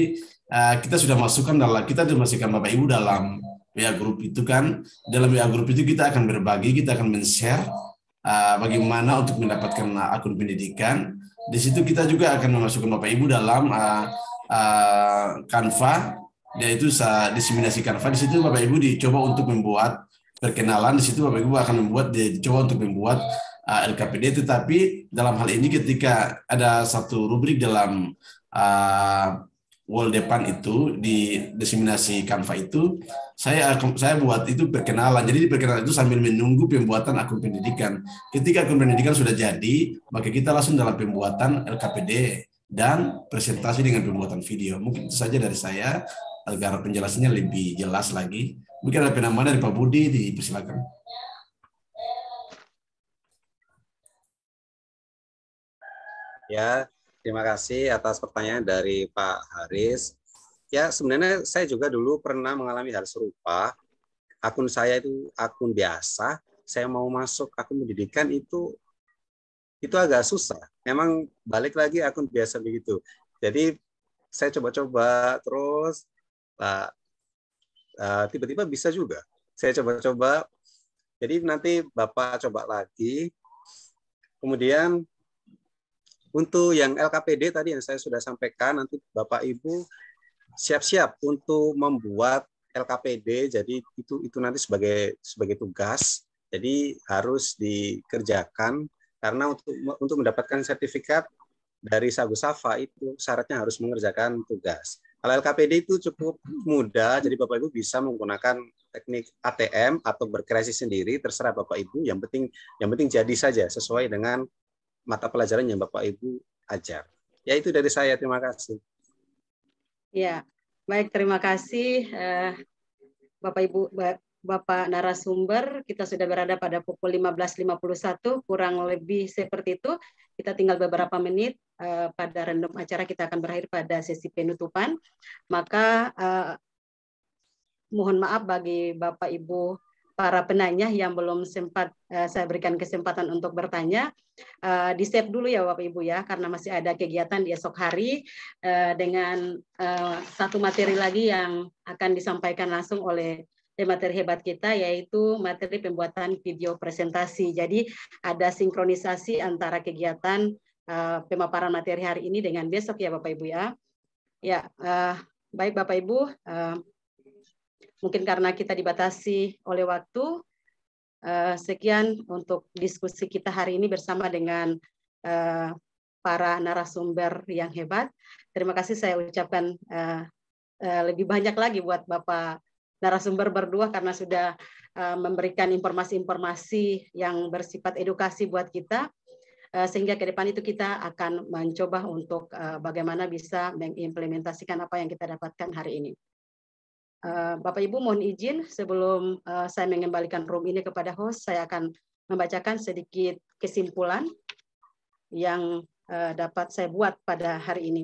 kita sudah masukkan Bapak Ibu dalam WA group itu kan. Dalam WA group itu kita akan berbagi, kita akan men-share bagaimana untuk mendapatkan akun pendidikan. Di situ kita juga akan memasukkan Bapak Ibu dalam Canva, yaitu diseminasi Canva. Di situ Bapak Ibu dicoba untuk membuat perkenalan. Di situ Bapak Ibu akan dicoba untuk membuat LKPD. Tetapi dalam hal ini ketika ada satu rubrik dalam wall depan itu di diseminasi Canva itu, saya buat itu perkenalan. Jadi di perkenalan itu sambil menunggu pembuatan akun pendidikan. Ketika akun pendidikan sudah jadi, maka kita langsung dalam pembuatan LKPD dan presentasi dengan pembuatan video. Mungkin itu saja dari saya agar penjelasannya lebih jelas lagi. Mungkin ada penambahan dari Pak Budi, dipersilakan. Ya, terima kasih atas pertanyaan dari Pak Haris. Ya, sebenarnya saya juga dulu pernah mengalami hal serupa. Akun saya itu akun biasa. Saya mau masuk akun pendidikan itu agak susah. Memang balik lagi akun biasa begitu. Jadi saya coba-coba terus, tiba-tiba bisa juga. Saya coba-coba. Jadi nanti Bapak coba lagi. Kemudian untuk yang LKPD tadi yang saya sudah sampaikan, nanti Bapak Ibu siap-siap untuk membuat LKPD. Jadi itu nanti sebagai tugas. Jadi harus dikerjakan karena untuk mendapatkan sertifikat dari Sagusafa itu syaratnya harus mengerjakan tugas. Kalau LKPD itu cukup mudah, jadi Bapak Ibu bisa menggunakan teknik ATM atau berkreasi sendiri, terserah Bapak Ibu. Yang penting jadi saja sesuai dengan mata pelajaran yang Bapak Ibu ajar. Ya, itu dari saya. Terima kasih. Ya, baik, terima kasih Bapak Ibu, Bapak narasumber, kita sudah berada pada pukul 15.51, kurang lebih seperti itu. Kita tinggal beberapa menit pada random acara kita akan berakhir pada sesi penutupan. Maka mohon maaf bagi Bapak Ibu para penanya yang belum sempat saya berikan kesempatan untuk bertanya. Di save dulu ya Bapak Ibu ya, karena masih ada kegiatan di esok hari dengan satu materi lagi yang akan disampaikan langsung oleh materi hebat kita, yaitu materi pembuatan video presentasi. Jadi ada sinkronisasi antara kegiatan pemaparan materi hari ini dengan besok ya Bapak Ibu ya. Ya, baik Bapak Ibu, mungkin karena kita dibatasi oleh waktu, sekian untuk diskusi kita hari ini bersama dengan para narasumber yang hebat. Terima kasih saya ucapkan lebih banyak lagi buat Bapak narasumber berdua karena sudah memberikan informasi-informasi yang bersifat edukasi buat kita, sehingga ke depan itu kita akan mencoba untuk bagaimana bisa mengimplementasikan apa yang kita dapatkan hari ini. Bapak Ibu mohon izin sebelum saya mengembalikan room ini kepada host, saya akan membacakan sedikit kesimpulan yang dapat saya buat pada hari ini.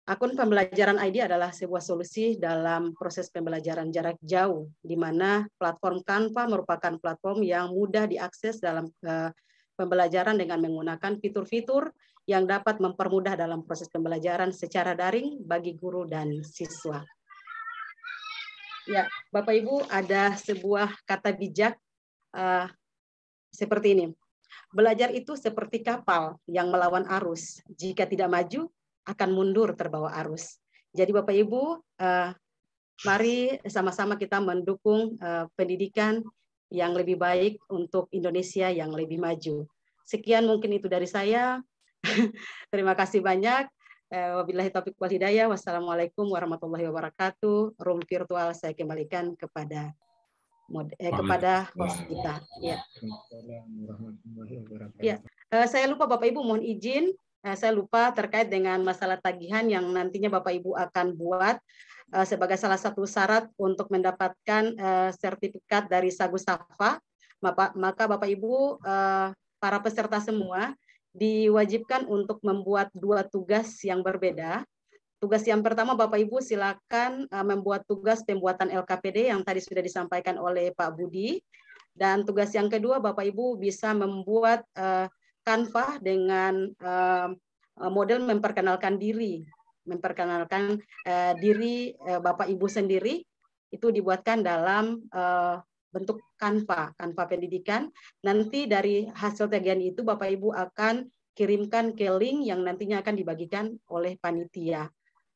Akun pembelajaran ID adalah sebuah solusi dalam proses pembelajaran jarak jauh, di mana platform Canva merupakan platform yang mudah diakses dalam pembelajaran dengan menggunakan fitur-fitur yang dapat mempermudah dalam proses pembelajaran secara daring bagi guru dan siswa. Ya, Bapak Ibu, ada sebuah kata bijak seperti ini. Belajar itu seperti kapal yang melawan arus. Jika tidak maju, akan mundur terbawa arus. Jadi Bapak Ibu, mari sama-sama kita mendukung pendidikan yang lebih baik untuk Indonesia yang lebih maju. Sekian mungkin itu dari saya. Terima kasih banyak. Wabillahi taufiq wal hidayah. Wassalamualaikum warahmatullahi wabarakatuh. Room virtual saya kembalikan kepada host kita. Ya. Ya. Saya lupa Bapak Ibu, mohon izin. Saya lupa terkait dengan masalah tagihan yang nantinya Bapak Ibu akan buat sebagai salah satu syarat untuk mendapatkan sertifikat dari Sagusafa. Maka Bapak Ibu, para peserta semua diwajibkan untuk membuat 2 tugas yang berbeda. Tugas yang pertama Bapak Ibu silakan membuat tugas pembuatan LKPD yang tadi sudah disampaikan oleh Pak Budi. Dan tugas yang kedua Bapak Ibu bisa membuat Canva dengan model memperkenalkan diri, diri Bapak Ibu sendiri, itu dibuatkan dalam bentuk Canva pendidikan. Nanti dari hasil tagihan itu Bapak Ibu akan kirimkan ke link yang nantinya akan dibagikan oleh panitia.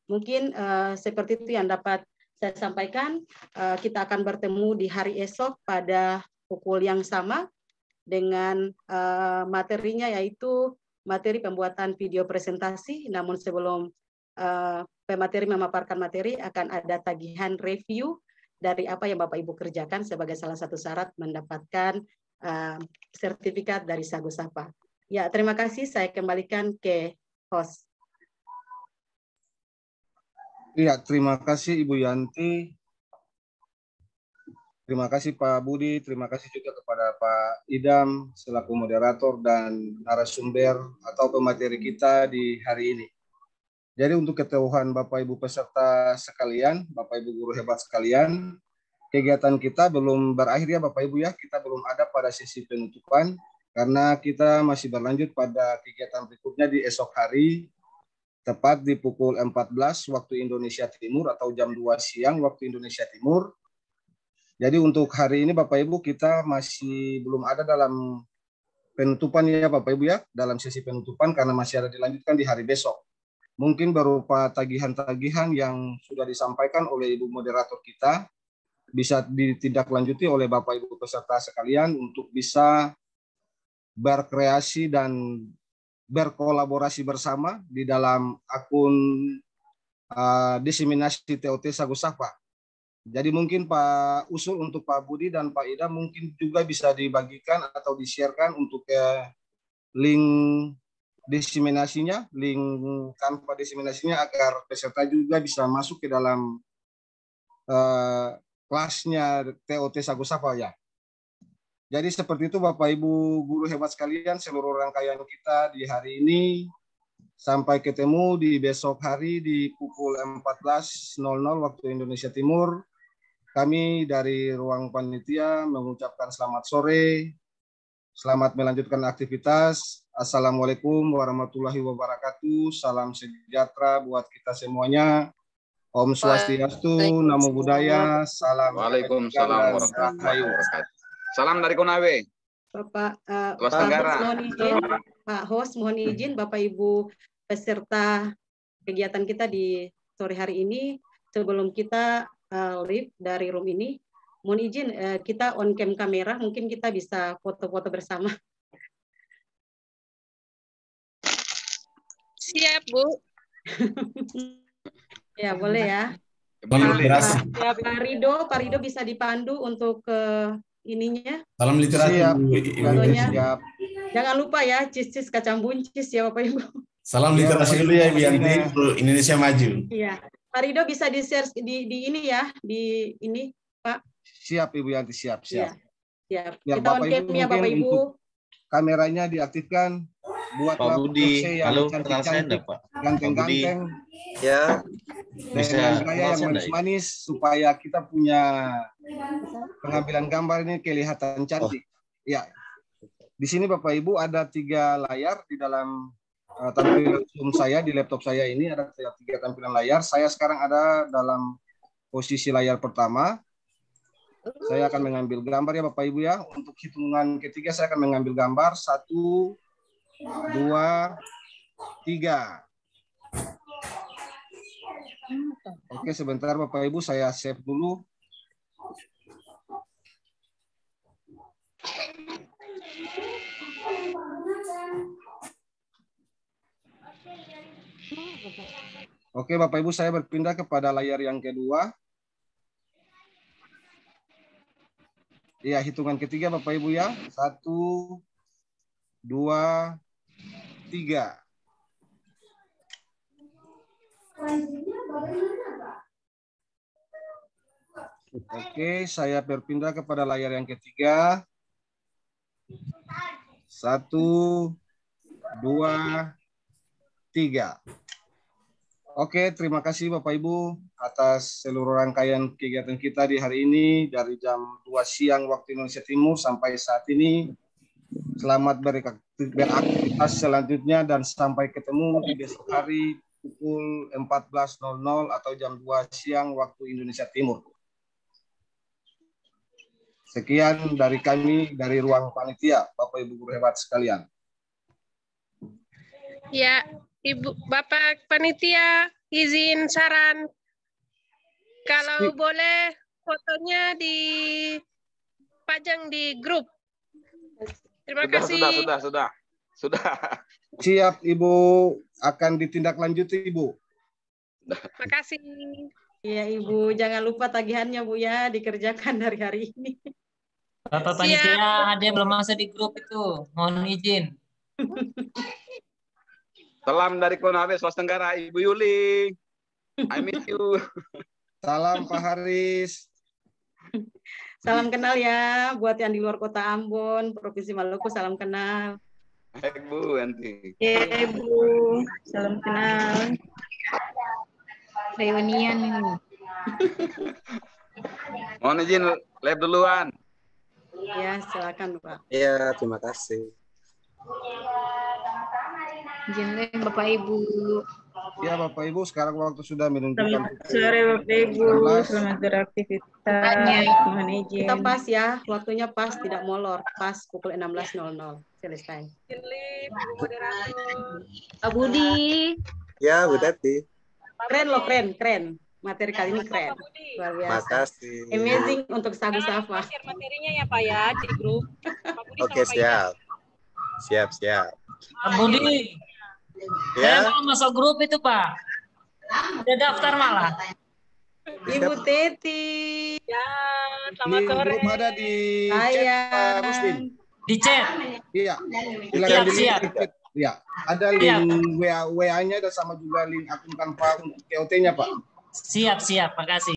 Mungkin seperti itu yang dapat saya sampaikan. Kita akan bertemu di hari esok pada pukul yang sama dengan materinya, yaitu materi pembuatan video presentasi. Namun sebelum pemateri memaparkan materi, akan ada tagihan review dari apa yang Bapak Ibu kerjakan sebagai salah satu syarat mendapatkan sertifikat dari Sagusafa. Ya, terima kasih. Saya kembalikan ke host. Iya, terima kasih Ibu Yanti. Terima kasih Pak Budi, terima kasih juga kepada Pak Idam selaku moderator dan narasumber atau pemateri kita di hari ini. Jadi untuk ketahuan Bapak Ibu peserta sekalian, Bapak Ibu guru hebat sekalian, kegiatan kita belum berakhir ya Bapak Ibu ya, kita belum ada pada sesi penutupan karena kita masih berlanjut pada kegiatan berikutnya di esok hari, tepat di pukul 14 waktu Indonesia Timur atau jam 2 siang waktu Indonesia Timur. Jadi untuk hari ini Bapak Ibu kita masih belum ada dalam penutupan ya Bapak Ibu ya, dalam sesi penutupan karena masih ada dilanjutkan di hari besok. Mungkin berupa tagihan-tagihan yang sudah disampaikan oleh Ibu moderator kita bisa ditindaklanjuti oleh Bapak Ibu peserta sekalian untuk bisa berkreasi dan berkolaborasi bersama di dalam akun diseminasi TOT Sagusafa. Jadi mungkin Pak usul untuk Pak Budi dan Pak Ida mungkin juga bisa dibagikan atau di-sharekan untuk link diseminasinya, link Canva diseminasinya agar peserta juga bisa masuk ke dalam kelasnya TOT Sagusafa ya. Jadi seperti itu Bapak Ibu guru hebat sekalian, seluruh rangkaian kita di hari ini sampai ketemu di besok hari di pukul 14.00 waktu Indonesia Timur. Kami dari ruang panitia mengucapkan selamat sore, selamat melanjutkan aktivitas. Assalamualaikum warahmatullahi wabarakatuh. Salam sejahtera buat kita semuanya. Om Swastiastu, Namo Buddhaya, salam. Waalaikumsalam warahmatullahi wabarakatuh. Salam dari Konawe. Bapak Kelas Tenggara. Pak Host, mohon izin Bapak Ibu peserta kegiatan kita di sore hari ini, sebelum kita live dari room ini, mohon izin kita on cam kamera, mungkin kita bisa foto-foto bersama. Siap, Bu. Ya, boleh ya. Pak Rido bisa dipandu untuk ininya. Salam literasi. Siap. Jangan lupa ya, cis-cis kacang buncis ya Bapak Ibu. Salam literasi dulu ya, Bianti. Indonesia maju. Iya. Pak Rido bisa di-share di ini ya, di ini, Pak. Siap Ibu Yanti, siap. Siap. Ya, kita on cam ya Bapak Ibu. Kameranya diaktifkan. Buatlah Pak Budi, yang kenal saya enggak, Pak? Ganteng-ganteng. Ya. Bisa gaya yang manis-manis supaya kita punya pengambilan gambar ini kelihatan cantik. Ya. Di sini Bapak Ibu ada 3 layar di dalam tampilan Zoom saya, di laptop saya ini ada 3 tampilan layar. Saya sekarang ada dalam posisi layar pertama. Saya akan mengambil gambar ya Bapak Ibu ya. Untuk hitungan ketiga saya akan mengambil gambar. 1, 2, 3. Oke, sebentar Bapak Ibu, saya save dulu. Oke, Bapak Ibu, saya berpindah kepada layar yang kedua. Ya, hitungan ketiga Bapak Ibu ya. 1, 2, 3. Oke, saya berpindah kepada layar yang ketiga. 1, 2, 3. Oke, terima kasih Bapak Ibu atas seluruh rangkaian kegiatan kita di hari ini dari jam 2 siang waktu Indonesia Timur sampai saat ini. Selamat beraktivitas selanjutnya dan sampai ketemu di besok hari pukul 14.00 atau jam 2 siang waktu Indonesia Timur. Sekian dari kami dari ruang panitia, Bapak Ibu guru hebat sekalian. Ya, Ibu Bapak panitia izin saran. Kalau boleh fotonya dipajang di grup. Terima kasih. Sudah. Siap, Ibu. Akan ditindaklanjuti, Ibu. Terima kasih. Iya, Ibu. Jangan lupa tagihannya, Bu, ya. Dikerjakan dari hari ini. Bapak panitia, ada yang belum masuk di grup itu. Mohon izin. Salam dari Konawe, Sulawesi Tenggara, Ibu Yuli. I miss you. Salam Pak Haris. Salam kenal ya buat yang di luar kota Ambon, Provinsi Maluku, salam kenal. Hai Bu, nanti. Ya Bu, salam kenal. Reunian ini. Mohon izin live duluan. Ya, silakan Pak. Iya, terima kasih. Izin Bapak Ibu. Ya Bapak Ibu, sekarang waktu sudah menunjukkan. Selamat sore Bapak Ibu, selamat beraktivitas. Mohon izin. Kita pas ya, waktunya pas, tidak molor, pas pukul 16.00 selesai. Pak Budi. Ya, Bu Tati. Keren loh, keren. Materi kali ini keren. Luar biasa. Makasih. Amazing untuk Sagusafa. Materinya ya Pak ya di grup. Oke, siap. Siap. Pak Budi. Ya. Saya mau masuk grup itu, Pak. Udah daftar malah. Ibu Teti. Ya, selamat sore. Grup ada di chat Pak Rusdin. Di chat? Iya. Siap. Ya, ada link WA-nya dan sama juga link akun Canva untuk KOT-nya, Pak. Siap, makasih.